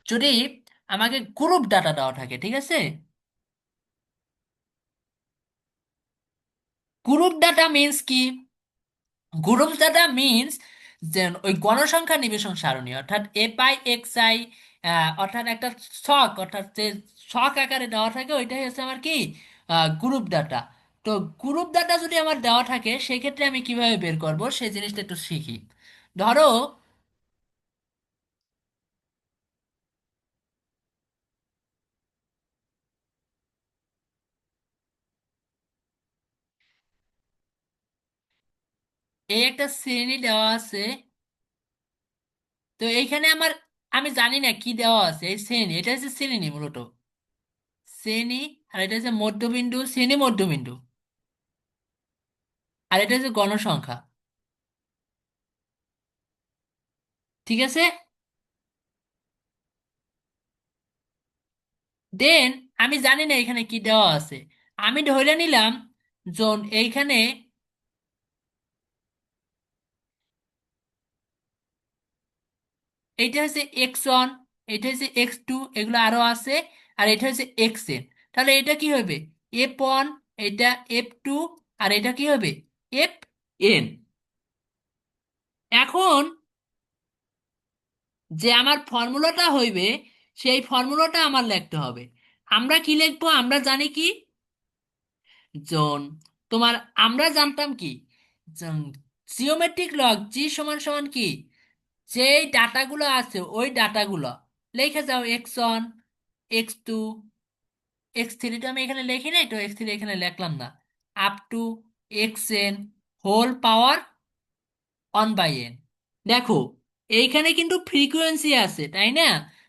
যদি আমাকে গ্রুপ ডাটা দেওয়া থাকে, ঠিক আছে, গ্রুপ ডাটা মিন্স কি, গ্রুপ ডাটা মিন্স যে ওই গণসংখ্যা নিবেশন সারণী, অর্থাৎ এ পাই এক্স আই, অর্থাৎ একটা ছক, অর্থাৎ যে ছক আকারে দেওয়া থাকে ওইটাই হচ্ছে আমার কি, গ্রুপ ডাটা। তো গ্রুপ ডাটা যদি আমার দেওয়া থাকে সেই ক্ষেত্রে আমি কিভাবে বের করব সেই জিনিসটা একটু শিখি। ধরো এই একটা শ্রেণী দেওয়া আছে, তো এইখানে আমার, আমি জানি না কি দেওয়া আছে, এই শ্রেণী, এটা হচ্ছে শ্রেণী মূলত, শ্রেণী, আর এটা হচ্ছে মধ্যবিন্দু, শ্রেণী মধ্যবিন্দু, আর এটা হচ্ছে গণসংখ্যা, ঠিক আছে। দেন আমি জানি না এখানে কি দেওয়া আছে, আমি ধরে নিলাম জন এইখানে, এইটা হচ্ছে x1, এটা হচ্ছে x2, এগুলো আরো আছে, আর এটা হচ্ছে xn। তাহলে এটা কি হবে, f1, এটা f2, আর এটা কি হবে, fn। এখন যে আমার ফর্মুলাটা হইবে সেই ফর্মুলাটা আমার লিখতে হবে। আমরা কি লিখবো, আমরা জানি কি, জন তোমার, আমরা জানতাম কি, জিওমেট্রিক লগ জি সমান সমান কি, যেই ডাটাগুলো আছে ওই ডাটাগুলো লিখে যাও, x1, x2, x3, তো আমি এখানে লিখি নাই, তো x3 এখানে লিখলাম না, up to xn whole power 1/n। দেখো এইখানে কিন্তু ফ্রিকোয়েন্সি আছে, তাই না,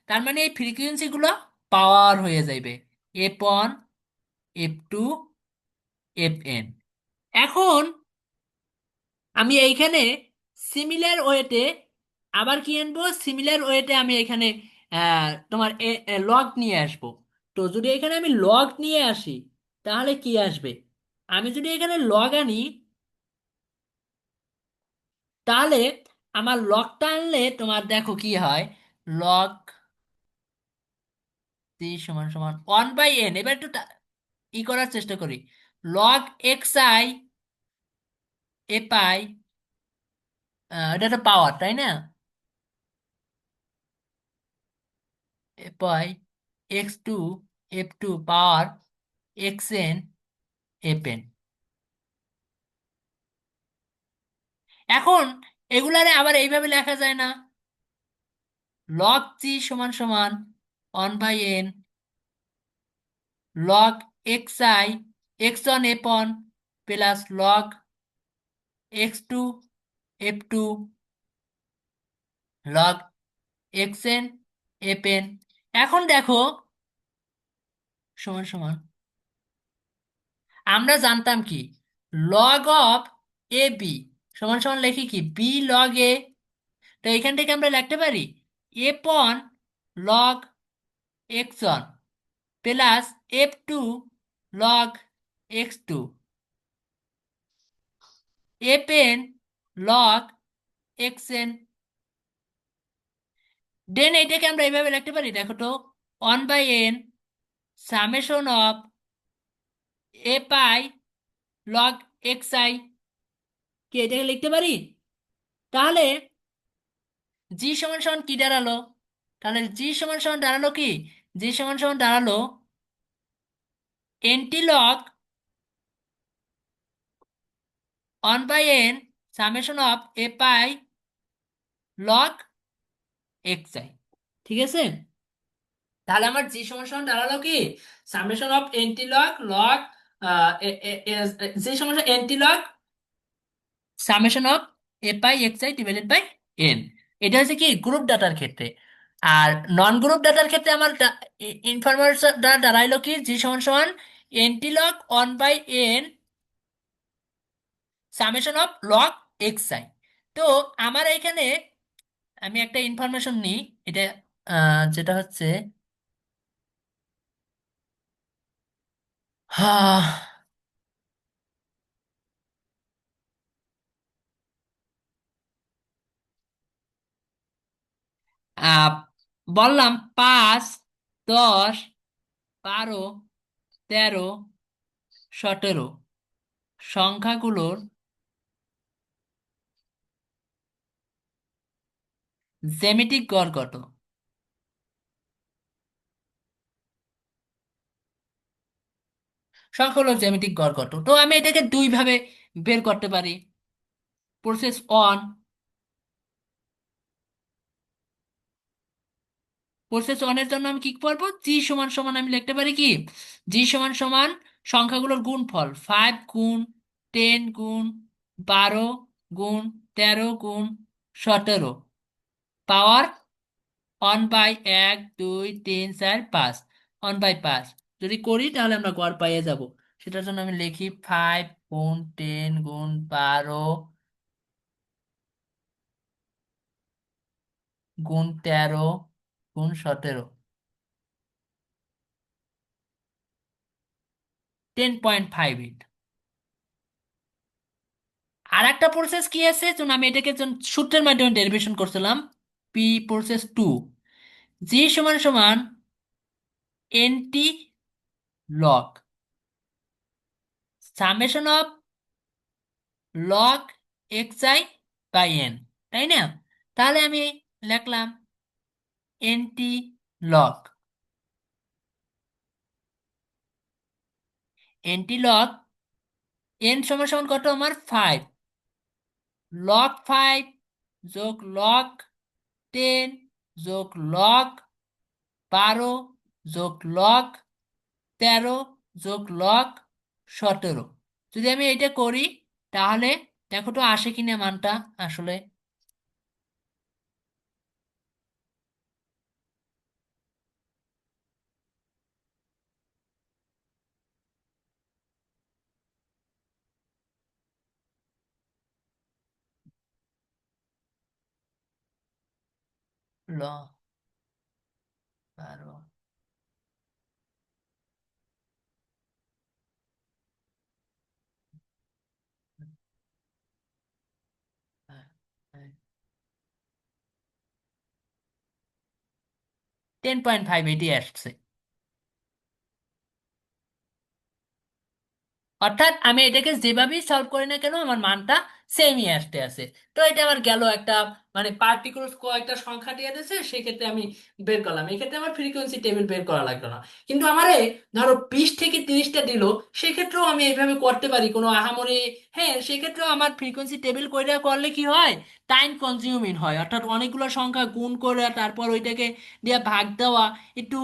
তার মানে এই ফ্রিকোয়েন্সি গুলো পাওয়ার হয়ে যাবে, f1, f2, fn। এখন আমি এইখানে সিমিলার ওয়েতে আবার কি আনবো, সিমিলার ওয়েতে আমি এখানে তোমার লগ নিয়ে আসবো। তো যদি এখানে আমি লগ নিয়ে আসি তাহলে কি আসবে, আমি যদি এখানে লগ আনি তাহলে আমার লগটা আনলে তোমার দেখো কি হয়, লগ সি সমান সমান 1/n। এবার একটু ই করার চেষ্টা করি, লগ এক্স আই এ পাই, এটা একটা পাওয়ার তাই না, এ পাই x2 f2 পাওয়ার xn fn। এখন এগুলারে আবার এইভাবে লেখা যায় না, লগ জি সমান সমান 1/n log X I x1 f1 plus log x2 f2 log xn fn। এখন দেখো সমান সমান, আমরা জানতাম কি, লগ অফ এ বি সমান সমান লিখি কি, বি লগ এ। তো এখান থেকে আমরা লিখতে পারি F one log x one plus f2 log x2 fn log xn। দেন এটাকে আমরা এইভাবে লিখতে পারি, দেখো তো, 1/n summation of a pi log X I, কি এটাকে লিখতে পারি। তাহলে জি সমান সমান কি দাঁড়ালো, তাহলে জি সমান সমান দাঁড়ালো কি, জি সমান সমান দাঁড়ালো anti log one by N summation of a pi log X I. ঠিক আছে, তাহলে আমার জি সমান সমান দাঁড়ালো কি, summation of anti log log G সমান anti log summation of a pi x I divided by N. এটা হচ্ছে কি গ্রুপ ডাটার ক্ষেত্রে। আর নন গ্রুপ ডাটার ক্ষেত্রে আমার ইনফরমেশন দাঁড়াইলো কি জি সমান সমান anti log one by N summation of log X I. তো আমার এখানে আমি একটা ইনফরমেশন নিই, এটা যেটা হচ্ছে আহ, আহ, বললাম 5, 10, 12, 13, 17 সংখ্যাগুলোর জ্যামিতিক গড় কত। সংখ্যাগুলোর জ্যামিতিক গড় কত, তো আমি এটাকে দুই ভাবে বের করতে পারি। প্রসেস অন, প্রসেস অনের জন্য আমি কি করবো, জি সমান সমান আমি লিখতে পারি কি, জি সমান সমান সংখ্যাগুলোর গুণফল 5 গুণ 10 গুণ 12 গুণ 17 পাওয়ার 1/1 2 3 4 5, 1/5 যদি করি তাহলে আমরা গড় পাইয়ে যাব। সেটার জন্য আমি লিখি 5 গুণ 10 গুণ 12 গুণ 17, 10.58। আর একটা প্রসেস কি আছে, যেমন আমি এটাকে যেমন সূত্রের মাধ্যমে ডেরিভেশন করছিলাম, পি প্রসেস 2, জি সমান সমান anti log summation of log X I by N, তাই না? তাহলে আমি লিখলাম anti log, anti log N সমান সমান কত আমার 5, লগ 5 যোগ লগ 10 যোগ লগ 12 যোগ লগ 13 যোগ লগ 17। যদি আমি এটা করি তাহলে দেখো তো আসে কিনা মানটা আসলে। ল 12, হ্যাঁ, হ্যাঁ, 10.5 এটি আসছে। অর্থাৎ আমি এটাকে যেভাবেই সলভ করি না কেন আমার মানটা সেমই আসতে আছে। তো এটা আমার গেল একটা, মানে পার্টিকুলার কয়েকটা সংখ্যা দিয়ে দিয়েছে সেক্ষেত্রে আমি বের করলাম, এক্ষেত্রে আমার ফ্রিকোয়েন্সি টেবিল বের করা লাগলো না। কিন্তু আমারে ধরো 20 থেকে 30টা দিল, সেক্ষেত্রেও আমি এইভাবে করতে পারি কোনো আহামরি। হ্যাঁ, সেক্ষেত্রেও আমার ফ্রিকোয়েন্সি টেবিল করে করলে কি হয়, টাইম কনজিউমিং হয়, অর্থাৎ অনেকগুলো সংখ্যা গুণ করে তারপর ওইটাকে দিয়ে ভাগ দেওয়া একটু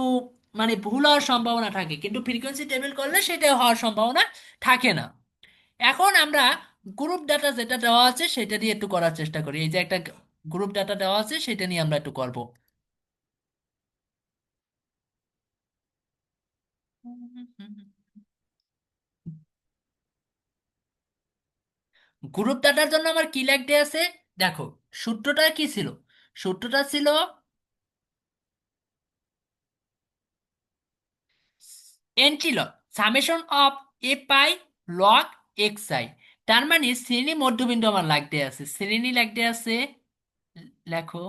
মানে ভুল হওয়ার সম্ভাবনা থাকে, কিন্তু ফ্রিকোয়েন্সি টেবিল করলে সেটা হওয়ার সম্ভাবনা থাকে না। এখন আমরা গ্রুপ ডাটা যেটা দেওয়া আছে সেটা দিয়ে একটু করার চেষ্টা করি, এই যে একটা গ্রুপ ডাটা দেওয়া আছে সেটা নিয়ে আমরা একটু করব। গ্রুপ ডাটার জন্য আমার কি লাগতে আছে, দেখো সূত্রটা কি ছিল, সূত্রটা ছিল entry log summation of a pi log X I. তার মানে শ্রেণী মধ্যবিন্দু আমার লাগতে আছে, শ্রেণী লাগতে আছে, লেখো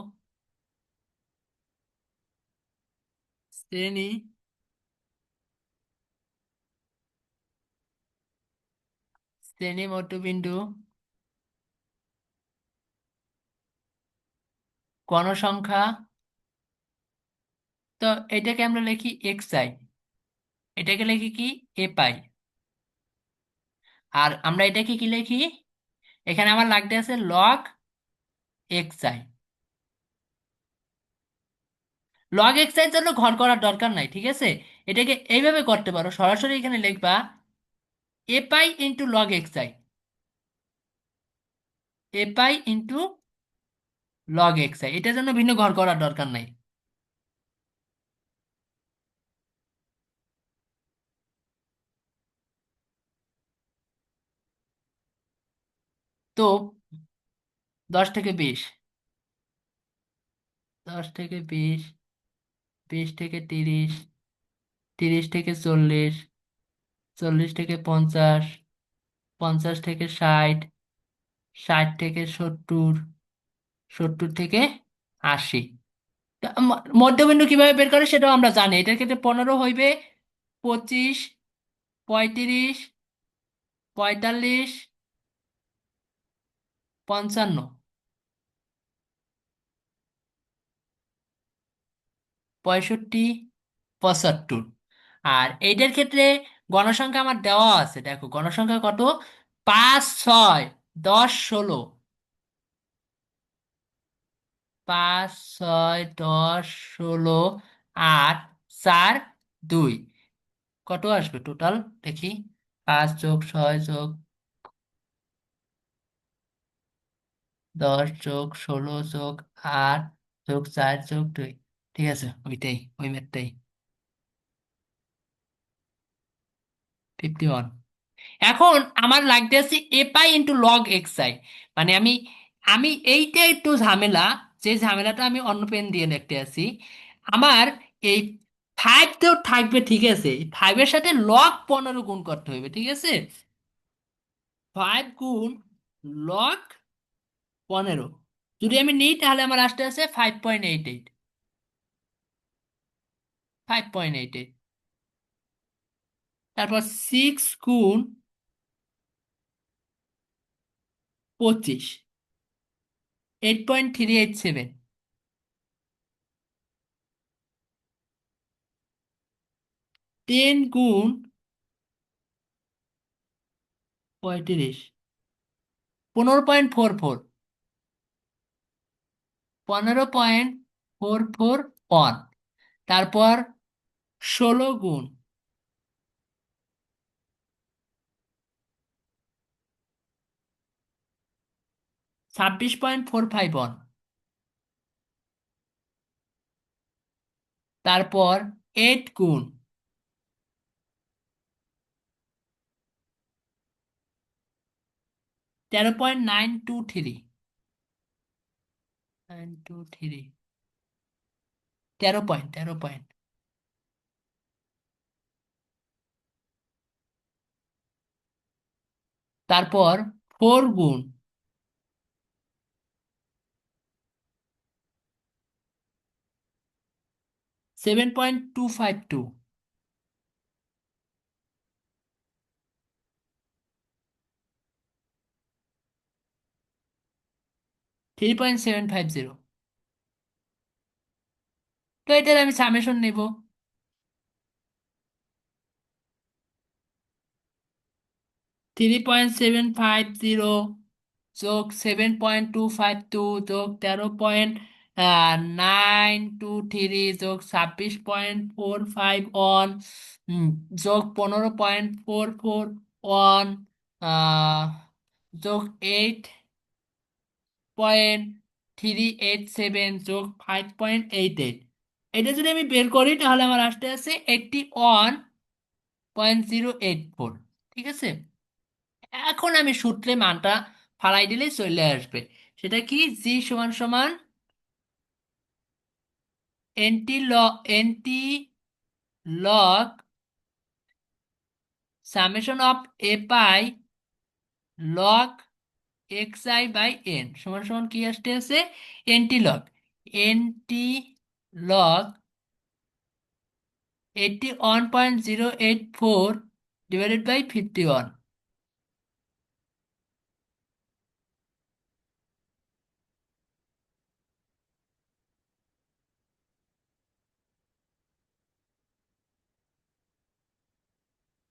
শ্রেণী, শ্রেণী মধ্যবিন্দু গণসংখ্যা। তো এটাকে আমরা লিখি এক্স আই, এটাকে লিখি কি এ পাই, আর আমরা এটাকে কি লিখি এখানে আমার লাগতে আছে log X I. Log X I জন্য ঘর করার দরকার নাই, ঠিক আছে। এটাকে এইভাবে করতে পারো, সরাসরি এখানে লিখবা a pi into log X I, a pi into log X I, এটার জন্য ভিন্ন ঘর করার দরকার নাই। তো 10 থেকে 20, 10 থেকে 20, 20 থেকে 30, 30 থেকে 40, 40 থেকে 50, 50 থেকে 60, 60 থেকে 70, 70 থেকে 80। মধ্যবিন্দু কিভাবে বের করে সেটাও আমরা জানি। এটার ক্ষেত্রে 15 হইবে, 25, 35, 45, 55, 65, 75। আর এইটার ক্ষেত্রে গণসংখ্যা আমার দেওয়া আছে, দেখো গণসংখ্যা কত, 5, 6, 10, 16, 5, 6, 10, 16, 8, 4, 2, কত আসবে টোটাল দেখি, 5 যোগ 6 যোগ 8 যোগ 16 যোগ 8 যোগ 4 যোগ 2, ঠিক আছে, ওইটাই, ওই ম্যাথটাই, 51। এখন আমার লাগতেছে a pi into log X I, মানে আমি আমি এইটা একটু ঝামেলা, যে ঝামেলাটা আমি অন্য পেন দিয়ে লিখতে আছি। আমার এই 5 তো থাকবে, ঠিক আছে, 5-এর সাথে লগ 15 গুণ করতে হবে, ঠিক আছে। 5 গুণ লগ 15 যদি আমি নিই তাহলে আমার আসতে আছে 5.88, 5.88। তারপর 6 গুণ 25, 8.387। 10 গুণ 35, 15.44, 15.441। তারপর 16 গুণ 26.451। তারপর 8 গুণ 13.923, 923, 13 পয়েন্ট। তারপর 4 গুণ 7.252,3.750। তো এটার আমি সামেশন নেব, 3.750 যোগ 7.252 যোগ 13.923 যোগ 26.451 যোগ 15.441 যোগ 8.387 যোগ 5.88। এটা যদি আমি বের করি তাহলে আমার আসতে আছে 81.084, ঠিক আছে। এখন আমি সূত্রে মানটা ফালাই দিলেই চলে আসবে। সেটা কি, জি সমান সমান anti log summation of a pi log X I by N সমান সমান কি আসতে আছে, এনটি লগ 81.084 ডিভাইডেড বাই 51।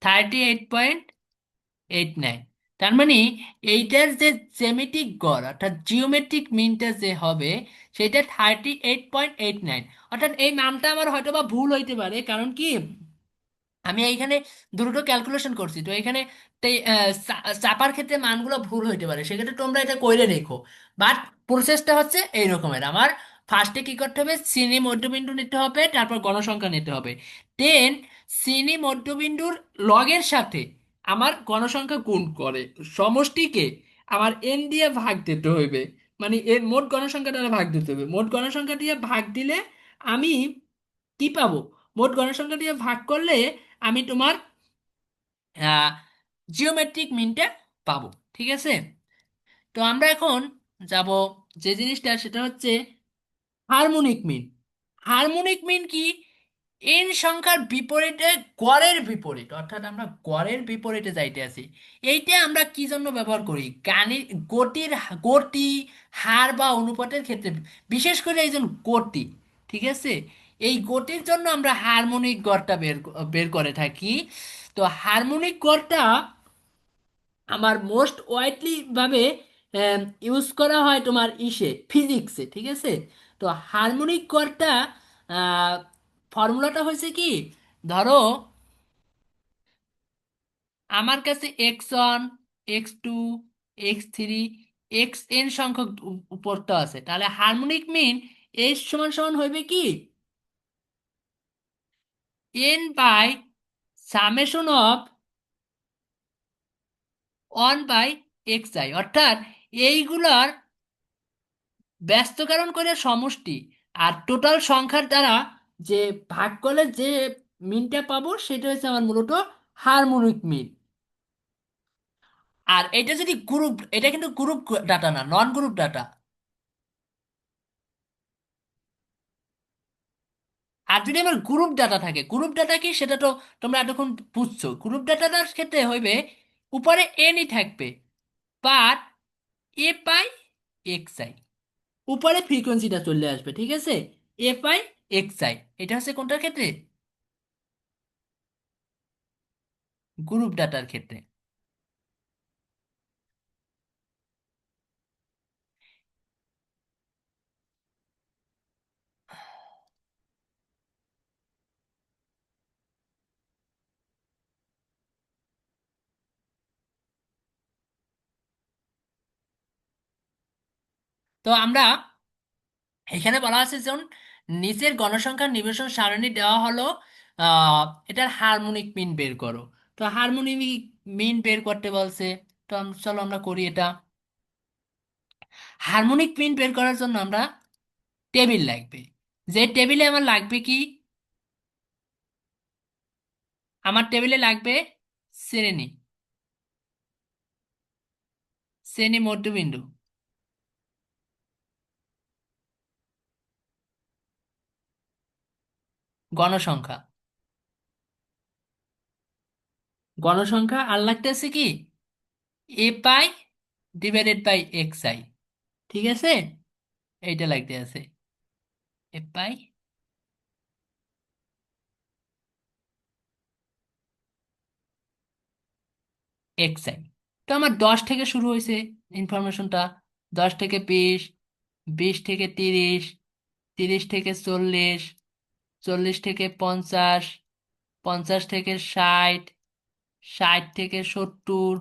38.89। তার মানে এইটার যে জ্যামিতিক গড় অর্থাৎ জিওমেট্রিক মিনটা যে হবে সেটা 38.89। অর্থাৎ এই নামটা আমার হয়তো বা ভুল হইতে পারে, কারণ কি আমি এইখানে দ্রুত ক্যালকুলেশন করছি তো এখানে চাপার ক্ষেত্রে মানগুলো ভুল হইতে পারে, সেক্ষেত্রে তোমরা এটা কইরে রেখো। বাট প্রসেসটা হচ্ছে এই রকমের। আমার ফার্স্টে কি করতে হবে, শ্রেণী মধ্যবিন্দু নিতে হবে, তারপর গণসংখ্যা নিতে হবে। দেন শ্রেণী মধ্যবিন্দুর লগের সাথে আমার গণসংখ্যা গুণ করে সমষ্টিকে আমার এন দিয়ে ভাগ দিতে হইবে। মানে এর মোট গণসংখ্যা দ্বারা ভাগ দিতে হবে, মোট গণসংখ্যা দিয়ে ভাগ দিলে আমি কি পাবো, মোট গণসংখ্যা দিয়ে ভাগ করলে আমি তোমার জিওমেট্রিক মিনটা পাবো। ঠিক আছে, তো আমরা এখন যাব যে জিনিসটা, সেটা হচ্ছে হারমোনিক মিন। হারমোনিক মিন কি, এন সংখ্যার বিপরীতে গড়ের বিপরীত, অর্থাৎ আমরা গড়ের বিপরীতে যাইতে আছি। এইটা আমরা কি জন্য ব্যবহার করি, গতির গতি, হার বা অনুপাতের ক্ষেত্রে, বিশেষ করে এই যে গতি। ঠিক আছে, এই গতির জন্য আমরা হারমোনিক গড়টা বের করে থাকি। তো হারমোনিক গড়টা আমার মোস্ট ওয়াইডলি ভাবে ইউজ করা হয় তোমার ফিজিক্সে। ঠিক আছে, তো হারমোনিক কোয়াডটা ফর্মুলাটা হয়েছে কি, ধরো আমার কাছে x1, x2, x3, xn সংখ্যক উপরটা আছে, তাহলে হারমোনিক মিন এস সমান সমান হইবে কি n by summation of 1/xi, অর্থাৎ এইগুলার ব্যস্তকরণ করে সমষ্টি আর টোটাল সংখ্যার দ্বারা যে ভাগ করলে যে মিনটা পাবো সেটা হচ্ছে আমার মূলত হারমোনিক মিন। আর এটা যদি গ্রুপ, এটা কিন্তু গ্রুপ ডাটা না, নন গ্রুপ ডাটা। আর যদি আমার গ্রুপ ডাটা থাকে, গ্রুপ ডাটা কি সেটা তো তোমরা এতক্ষণ বুঝছো, গ্রুপ ডাটাটার ক্ষেত্রে হইবে উপরে এনই থাকবে, but A pi x I, উপরে ফ্রিকোয়েন্সিটা চলে আসবে। ঠিক আছে, এ পাই এক্স আই, এটা হচ্ছে কোনটার ক্ষেত্রে, গ্রুপ ডাটার ক্ষেত্রে। তো আমরা এখানে বলা আছে যেমন নিচের গণসংখ্যার নিবেশন সারণী দেওয়া হলো, এটার হারমোনিক মিন বের করো। তো হারমোনিক মিন বের করতে বলছে, তো চলো আমরা করি এটা। হারমোনিক মিন বের করার জন্য আমরা টেবিল লাগবে। যে টেবিলে আমার লাগবে কি, আমার টেবিলে লাগবে শ্রেণী, শ্রেণী মধ্যবিন্দু, গণসংখ্যা, গণসংখ্যা আর লাগতেছে কি a pi divided by X I. ঠিক আছে, এইটা লাগতে আছে এ পাই এক্সাই। তো আমার 10 থেকে শুরু হয়েছে ইনফরমেশনটা, 10 থেকে 20, 20 থেকে 30, 30 থেকে 40, 40 থেকে 50, 50 থেকে 60, 60 থেকে 70,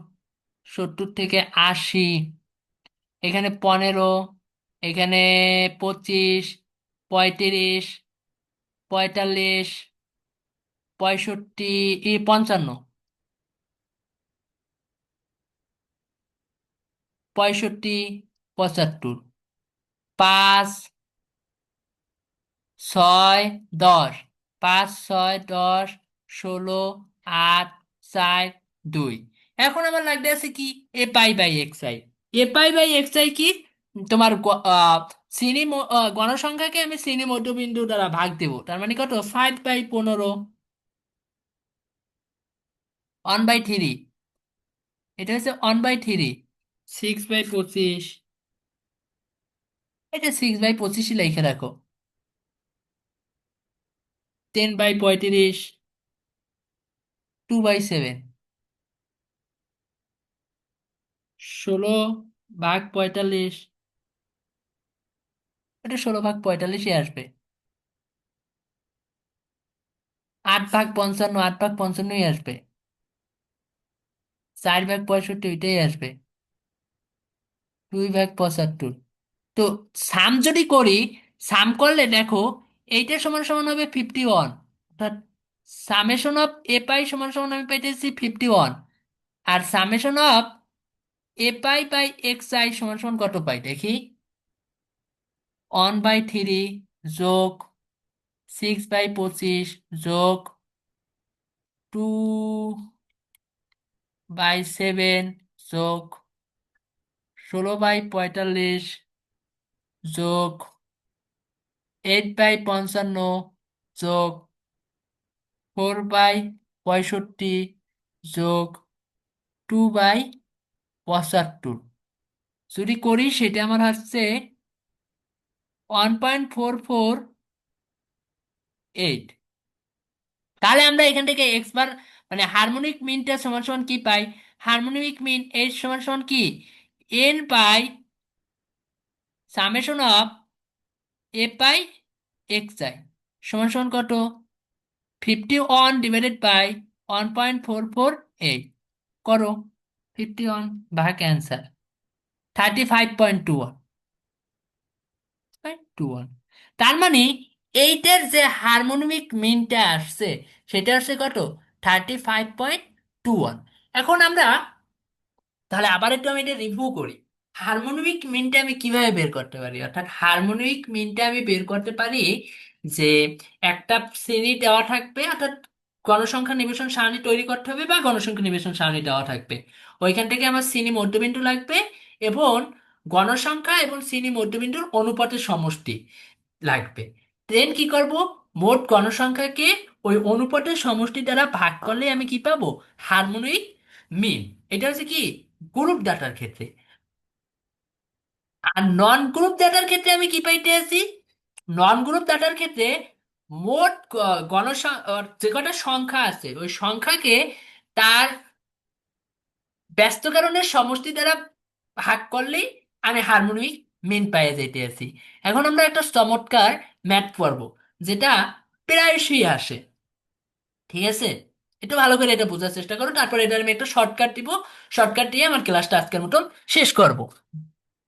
70 থেকে 80, এখানে 15, এখানে 25, 35, 45, 65, 55, 65, 75, 5, 6, 10, 5, 6, 10, 16, 8, 4, 2। এখন আমার লাগবে আছে কি a pi by X I. A pi by X I কি, তোমার গণসংখ্যাকে আমি শ্রেণী মধ্যবিন্দু দ্বারা ভাগ দেব, তার মানে কত, 5/15, 1/3, এটা হচ্ছে 1/3, 6/25, এটা 6/25 লিখে রাখো, 10/35, 2/7। 16 ভাগ 45, এটা 16 ভাগ 45ই আসবে। 8 ভাগ 55, 8 ভাগ 55ই আসবে। 4 ভাগ 65, ওইটাই আসবে। 2 ভাগ 75। তো সাম যদি করি, সাম করলে দেখো এইটা সমান সমান হবে 51, অর্থাৎ সামেশন অফ এ পাই সমান সমান আমি পাইতেছি 51। আর summation of a pi by X I সমান সমান কত পাই দেখি। 1/3 যোগ 6/25 যোগ 2/7 যোগ 16/45 যোগ 8/55 যোগ 4/65 যোগ 2/75 যদি করি সেটা আমার হচ্ছে 1.448। তাহলে আমরা এখান থেকে এক্স বার মানে হারমোনিক মিনটা সমান সমান কি পাই? হারমোনিক মিন এর সমান সমান কি? N pi summation of a pi x I সমান সমান কত? 51/1.448 করো। 51 ভাগ অ্যান্সার 35.21। তার মানে এইটার যে হারমোনিক মিনটা আসছে সেটা আসছে কত? 35.21। এখন আমরা তাহলে আবার একটু আমি এটা রিভিউ করি। হারমোনিক মিনটা আমি কিভাবে বের করতে পারি? অর্থাৎ হারমোনিক মিনটা আমি বের করতে পারি যে একটা শ্রেণী দেওয়া থাকবে, অর্থাৎ গণসংখ্যা নিবেশন সারণী তৈরি করতে হবে বা গণসংখ্যা নিবেশন সারণী দেওয়া থাকবে। ওইখান থেকে আমার শ্রেণী মধ্যবিন্দু লাগবে এবং গণসংখ্যা এবং শ্রেণী মধ্যবিন্দুর অনুপাতের সমষ্টি লাগবে। দেন কি করব? মোট গণসংখ্যাকে ওই অনুপাতের সমষ্টি দ্বারা ভাগ করলে আমি কি পাবো? Harmonic mean. এটা হচ্ছে কি গ্রুপ ডাটার ক্ষেত্রে। আর নন গ্রুপ ডাটার ক্ষেত্রে আমি কি পাইতে আছি? নন গ্রুপ ডাটার ক্ষেত্রে মোট গণসংখ্যা যে কটা সংখ্যা আছে ওই সংখ্যাকে তার ব্যস্তকরণের সমষ্টি দ্বারা ভাগ করলেই আমি হারমোনিক মিন পাইয়ে যেতে আছি। এখন আমরা একটা চমৎকার ম্যাথ করব, যেটা প্রায়শই আসে। ঠিক আছে, একটু ভালো করে এটা বোঝার চেষ্টা করো, তারপর এটা আমি একটা শর্টকাট দিব। শর্টকাট দিয়ে আমার ক্লাসটা আজকের মতন শেষ করব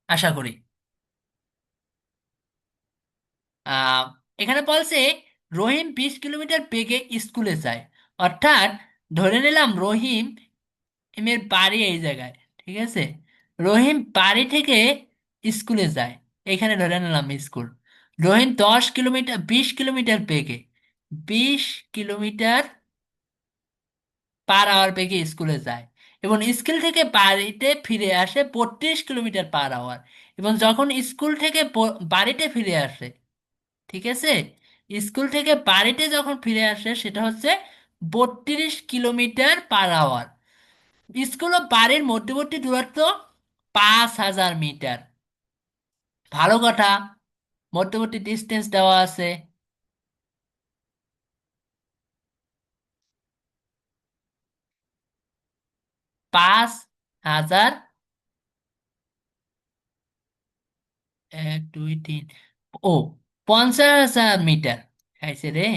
আশা করি। আহ এখানে বলছে রহিম 20 কিলোমিটার বেগে স্কুলে যায়। অর্থাৎ ধরে নিলাম রহিম এর বাড়ি এই জায়গায়। ঠিক আছে, রহিম বাড়ি থেকে স্কুলে যায়, এখানে ধরে নিলাম স্কুল। রহিম 10 কিলোমিটার 20 কিলোমিটার বেগে 20 কিলোমিটার পার আওয়ার বেগে স্কুলে যায় এবং স্কুল থেকে বাড়িতে ফিরে আসে 32 কিলোমিটার পার আওয়ার। এবং যখন স্কুল থেকে বাড়িতে ফিরে আসে, ঠিক আছে, স্কুল থেকে বাড়িতে যখন ফিরে আসে সেটা হচ্ছে 32 কিলোমিটার পার আওয়ার। স্কুল ও বাড়ির মধ্যবর্তী দূরত্ব 5,000 মিটার। ভালো কথা, মধ্যবর্তী ডিস্টেন্স দেওয়া আছে। 5,000, 1 2 3, ও 50,000 মিটার খাইছে রে।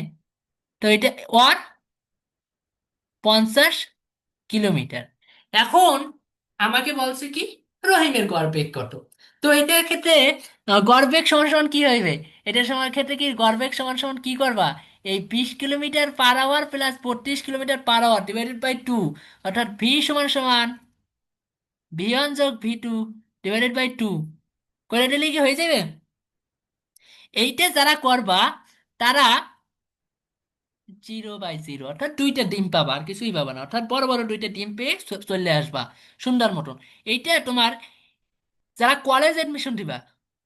তো এটা ওয়াট 50 কিলোমিটার। এখন আমাকে বলছে কি রহিমের গড় বেগ কত। তো এটার ক্ষেত্রে গড় বেগ সমান সমান কি হইবে? এটার সময় ক্ষেত্রে কি গড় বেগ সমান সমান কি করবা? এই 20 kilometre per hour plus 32 kilometre per hour divided by 2, অর্থাৎ ভি সমান সমান V1 যোগ V2 ডিভাইডেড বাই 2 করে দিলে কি হয়ে যাবে? এইটা যারা করবা তারা 0/0, অর্থাৎ দুইটা ডিম পাবা, আর কিছুই পাবা না। অর্থাৎ বড় বড় দুইটা ডিম পেয়ে চলে আসবা সুন্দর মতন। এইটা তোমার যারা কলেজ এডমিশন দিবা,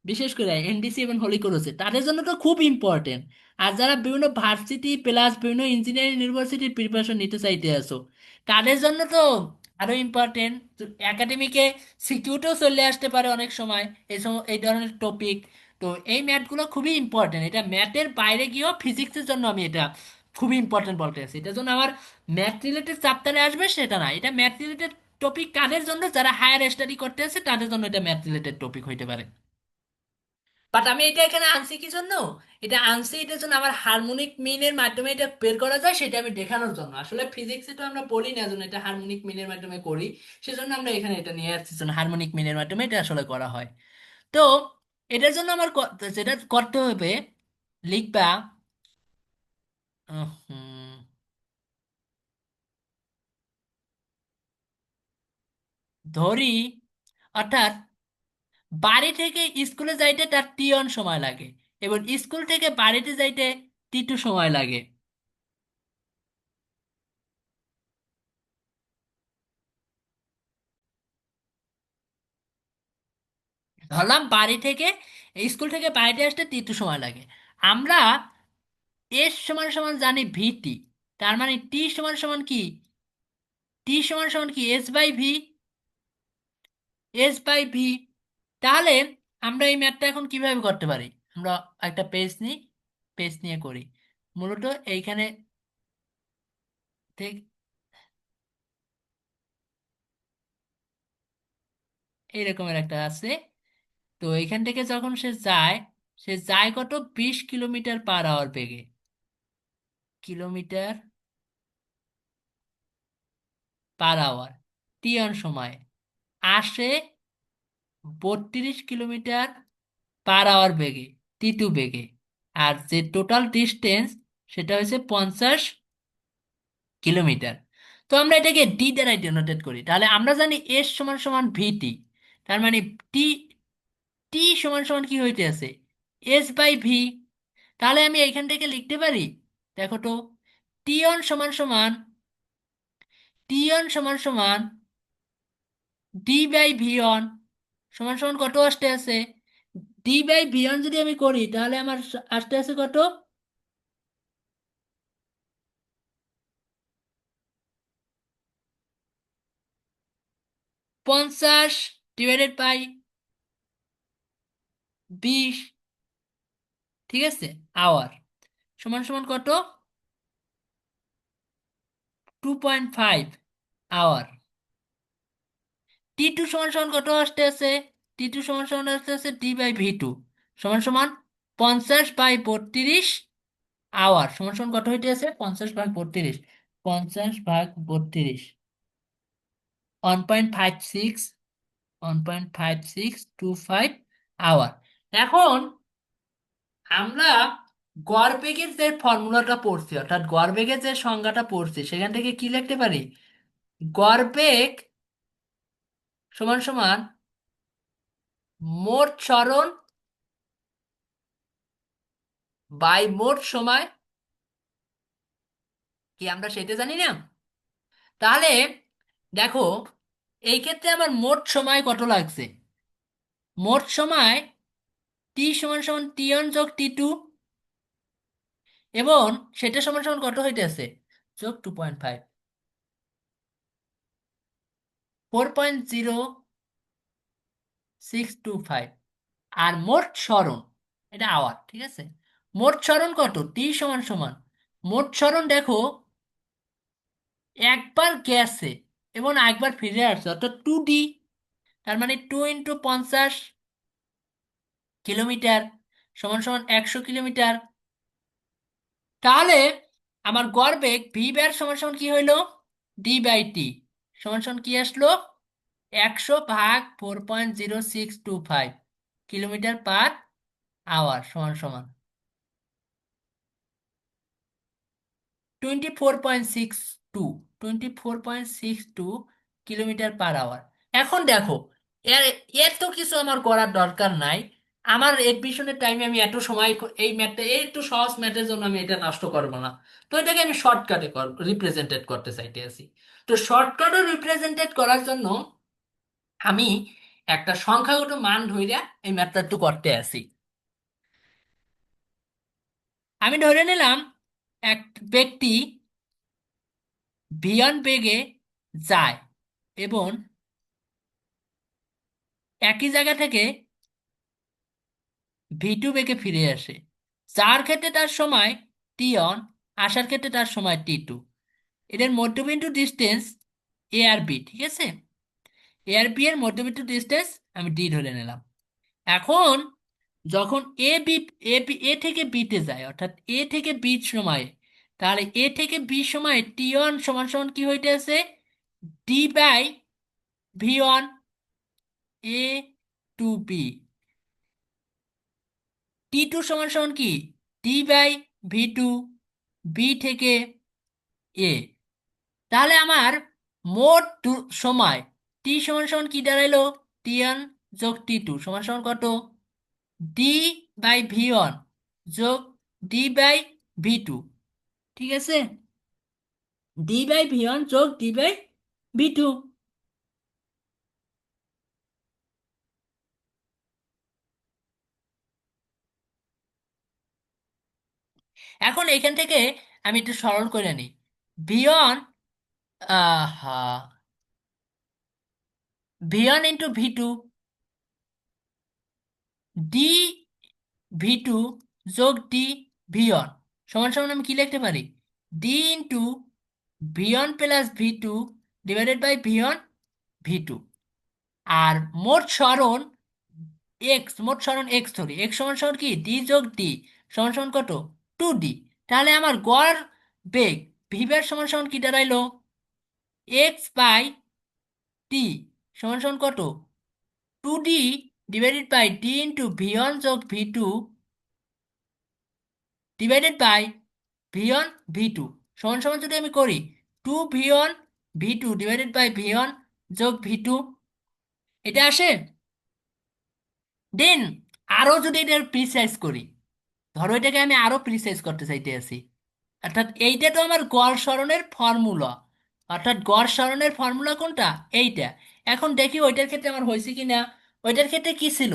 বিশেষ করে এনডিসি এবং হলি কলেজে, তাদের জন্য তো খুব ইম্পর্টেন্ট। আর যারা বিভিন্ন ভার্সিটি প্লাস বিভিন্ন ইঞ্জিনিয়ারিং ইউনিভার্সিটির প্রিপারেশন নিতে চাইতে আছো, তাদের জন্য তো আরো ইম্পর্টেন্ট। একাডেমিকে সিকিউরিটিও চলে আসতে পারে অনেক সময় এই ধরনের টপিক। তো এই ম্যাথগুলো খুবই ইম্পর্টেন্ট। এটা ম্যাথের বাইরে গিয়েও ফিজিক্সের জন্য আমি এটা খুবই ইম্পর্টেন্ট বলতে আছি। এটার জন্য আমার ম্যাথ রিলেটেড চ্যাপ্টারে আসবে সেটা না, এটা ম্যাথ রিলেটেড টপিক কাদের জন্য? যারা হায়ার স্টাডি করতে আছে তাদের জন্য এটা ম্যাথ রিলেটেড টপিক হইতে পারে। বাট আমি এটা এখানে আনছি কি জন্য? এটা আনছি এটার জন্য আমার হারমোনিক মিনের মাধ্যমে এটা বের করা যায় সেটা আমি দেখানোর জন্য। আসলে ফিজিক্সে তো আমরা পড়ি না, জন্য এটা হারমোনিক মিনের মাধ্যমে করি। সেজন্য আমরা এখানে এটা নিয়ে আসছি, জন্য হারমোনিক মিনের মাধ্যমে এটা আসলে করা হয়। তো এটার জন্য আমার যেটা করতে হবে, লিখবা হুম, ধরি, অর্থাৎ বাড়ি থেকে স্কুলে যাইতে তার টি 1 সময় লাগে, এবং স্কুল থেকে বাড়িতে যাইতে টি 2 সময় লাগে। ধরলাম বাড়ি থেকে, স্কুল থেকে বাড়িতে আসতে টি 2 সময় লাগে। আমরা এস সমান সমান জানি ভিটি, তার মানে টি সমান সমান কি, টি সমান সমান কি s by v, s by v. তাহলে আমরা এই ম্যাথটা এখন কিভাবে করতে পারি? আমরা একটা পেজ নিই, পেজ নিয়ে করি। মূলত এইখানে থেকে এইরকমের একটা আছে। তো এখান থেকে যখন সে যায়, সে যায় কত, 20 কিলোমিটার পার আওয়ার বেগে, কিলোমিটার পার আওয়ার, টি 1 সময় আসে 32 কিলোমিটার পার আওয়ার বেগে, টি 2 বেগে। আর যে টোটাল ডিস্টেন্স সেটা হচ্ছে 50 কিলোমিটার। তো আমরা এটাকে ডি দ্বারা ডিনোটেট করি, তাহলে আমরা জানি এস সমান সমান ভিটি। তার মানে টি, টি সমান সমান কি হইতে আছে, এস বাই ভি। তাহলে আমি এখান থেকে লিখতে পারি, দেখো তো, টি 1 সমান সমান, টি 1 সমান সমান ডি বাই ভি 1 সমান সমান কত আসতে আছে, ডি বাই ভি 1 যদি আমি করি তাহলে আমার আসতে আছে কত, 50/20, ঠিক আছে, আওয়ার, সমান সমান কত, 2.5 আওয়ার। টি 2 সমান সমান কত আসতে আছে, টি 2 সমান সমান আসতে আছে ডি বাই ভি 2 সমান সমান 50/32 আওয়ার, সমান সমান কত হইতে আছে, 50/32, 50/32, 1.5625 এখন আমরা গড় বেগের যে ফর্মুলাটা পড়ছি, অর্থাৎ গড় বেগের যে সংজ্ঞাটা পড়ছি, সেখান থেকে কি লিখতে পারি, গড় বেগ সমান সমান মোট সরণ বাই মোট সময়। কি আমরা সেটা জানি না? তাহলে দেখো, এই ক্ষেত্রে আমার মোট সময় কত লাগছে, মোট সময় টি সমান সমান টি 1 যোগ টি 2, এবং সেটা সমান সমান কত হইতেছে, যোগ 2.5, 4.0625। আর মোট সরণ, এটা আওয়ার, ঠিক আছে, মোট সরণ কত, টি সমান সমান, মোট সরণ দেখো, একবার গেছে এবং একবার ফিরে আসছে, অর্থাৎ 2D। তার মানে 2 × 50 কিলোমিটার সমান সমান 100 কিলোমিটার। তাহলে আমার গড় বেগ ভি ব্যার সমান সমান কি হইলো, ডি/টি সমান সমান কি আসলো, 100/4.0625 কিলোমিটার পার আওয়ার, সমান সমান 24.62, 24.62 কিলোমিটার পার আওয়ার। এখন দেখো, এর এর তো কিছু আমার করার দরকার নাই। আমার এডমিশনের টাইমে আমি এত সময় এই ম্যাথটা, এই একটু সহজ ম্যাথের জন্য আমি এটা নষ্ট করবো না। তো এটাকে আমি শর্টকাটে রিপ্রেজেন্টেড করতে চাইতে আছি। তো শর্টকাটে রিপ্রেজেন্টেড করার জন্য আমি একটা সংখ্যাগত মান ধইরা এই ম্যাথটা একটু করতে আছি। আমি ধরে নিলাম এক ব্যক্তি ভি 1 বেগে যায় এবং একই জায়গা থেকে ভি 2 বেগে ফিরে আসে। যার ক্ষেত্রে তার সময় টি 1, আসার ক্ষেত্রে তার সময় টি 2। এদের মধ্যবিন্দু ডিস্টেন্স এ আর বি, ঠিক আছে। এ আর বি এর মধ্যবর্তী ডিস্টেন্স আমি ডি ধরে নিলাম। এখন যখন এ থেকে বিতে যায়, অর্থাৎ এ থেকে বি সময়ে, তাহলে এ থেকে বি সময়ে টি 1 সমান সমান কি হইতেছে, D by V 1 A to B. T 2 সমান সমান কি, ডি বাই ভি 2 বি থেকে এ। তাহলে আমার মোট সময় টি সমান সমান কি দাঁড়াইলো, টি 1 যোগ টি 2 সমান সমান কত, ডি বাই ভি 1 যোগ ডি বাই ভি 2। ঠিক আছে, ডি বাই ভি 1 যোগ ডি বাই ভি 2। এখন এখান থেকে আমি একটু সরল করে নিই। ভি 1, আহা, V 1 into v 2, D V 2 যোগ ডি ভি 1 সমান সমান আমি কি লিখতে পারি, d into v 1 plus v 2 divided by V 1 v 2। আর মোট সরণ এক্স ধরি, এক্স সমান সমান কি, ডি যোগ ডি সমান সমান কত, 2D। তাহলে আমার গড় বেগ ভিভের সমান সমান কি দাঁড়াইলো, এক্স বাই টি সমান সমান কত, 2D divided by d into v 1 যোগ v 2 divided by V 1 v 2 সমান সমান যদি আমি করি, 2v1 v2 divided by V 1 যোগ ভি 2, এটা আসে। দেন আরো যদি এটা প্রিসাইজ করি, ধরো এটাকে আমি আরো প্রিসাইজ করতে চাইতে আছি, অর্থাৎ এইটা তো আমার গড় সরণের ফর্মুলা, অর্থাৎ গড় সরণের ফর্মুলা কোনটা, এইটা। এখন দেখি ওইটার ক্ষেত্রে আমার হয়েছে কি না। ওইটার ক্ষেত্রে কি ছিল,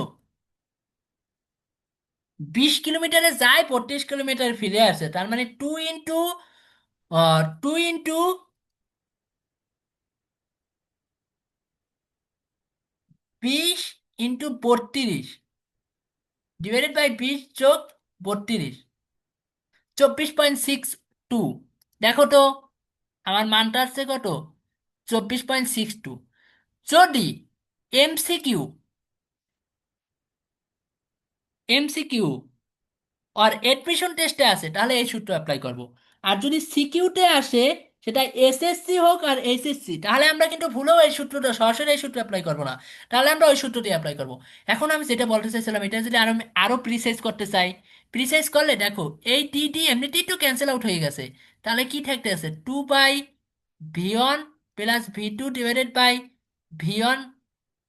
20 কিলোমিটারে যায় 32 কিলোমিটার ফিরে আসে, তার মানে 2 ইন্টু 20 ইন্টু 32 ডিভাইডেড বাই 20 যোগ 32, 24.62। দেখো তো আমার মানটা আসছে কত, 24.62। যদি এমসিকিউ এমসিকিউ আর এডমিশন টেস্টে আসে তাহলে এই সূত্র অ্যাপ্লাই করব। আর যদি সিকিউতে আসে, সেটা এসএসসি হোক আর এইচএসসি, তাহলে আমরা কিন্তু ভুলেও এই সূত্রটা, সরাসরি এই সূত্র অ্যাপ্লাই করবো না, তাহলে আমরা ওই সূত্রটি অ্যাপ্লাই করব। এখন আমি যেটা বলতে চাইছিলাম, এটা যদি আরো প্রিসাইজ করতে চাই, প্রিসাইজ করলে দেখো এই টি টি এমনিতেই তো ক্যান্সেল আউট হয়ে গেছে। তাহলে কি থাকতে আছে, 2/v1 plus v 2 divided by V 1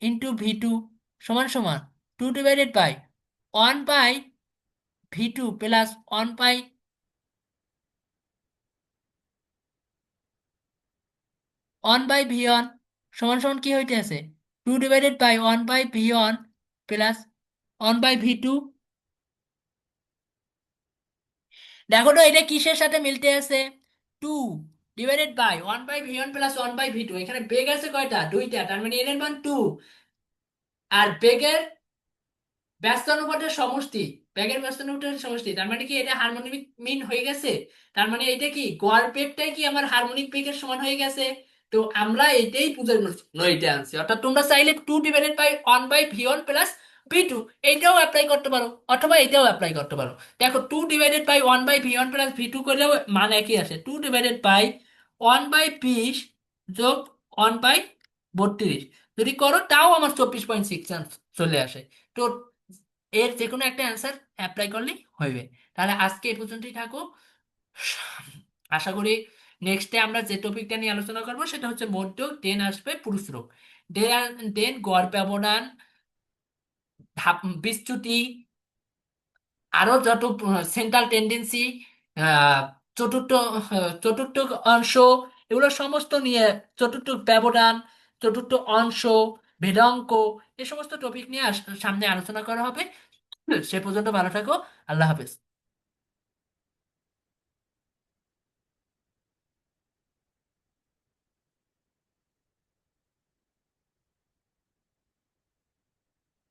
into v 2 সমান সমান 2 ডিভাইডেড বাই 1/ভি 2 প্লাস 1/ভি 1 সমান সমান কি হইতে আছে, 2 ডিভাইডেড বাই 1/ভি 1 প্লাস 1/ভি 2। দেখো তো এটা কিসের সাথে মিলতে আছে, 2 ডিভাইডেড বাই 1/ভি 1 প্লাস 1/ভি 2, এখানে বেগ আছে কয়টা, দুইটা, তার মানে এর মান 2। আর বেগের ব্যস্ত অনুপাতের সমষ্টি, বেগের ব্যস্ত অনুপাতের সমষ্টি, তার মানে কি এটা হারমোনিক মিন হয়ে গেছে। তার মানে এটা কি গড় বেগটাই কি আমার হারমোনিক বেগের সমান হয়ে গেছে। তো আমরা এটাই বোঝানোর জন্য এটা আনছি। অর্থাৎ তোমরা চাইলে 2 ডিভাইডেড বাই 1/ভি 1 প্লাস ভি 2 এইটাও অ্যাপ্লাই করতে পারো, অথবা এটাও অ্যাপ্লাই করতে পারো। দেখো 2 ডিভাইডেড বাই 1/ভি 1 প্লাস ভি 2 করলেও মান একই আসে, 2 ডিভাইডেড বাই 1/20 যোগ 1/32 যদি করো তাও আমার 24.6 চলে আসে। তো এর যে কোনো একটা অ্যান্সার অ্যাপ্লাই করলেই হইবে। তাহলে আজকে এই পর্যন্তই থাকো। আশা করি নেক্সটে আমরা যে টপিকটা নিয়ে আলোচনা করবো সেটা হচ্ছে মধ্য, দেন আসবে পুরুষ রোগ, দেন গড় ব্যবধান, বিচ্যুতি, আরো যত সেন্ট্রাল টেন্ডেন্সি, চতুর্থ চতুর্থ অংশ, এগুলো সমস্ত নিয়ে, চতুর্থ ব্যবধান, চতুর্থ অংশ, ভেদাঙ্ক, এই সমস্ত টপিক নিয়ে সামনে আলোচনা করা হবে। সে পর্যন্ত ভালো থাকো। আল্লাহ হাফেজ।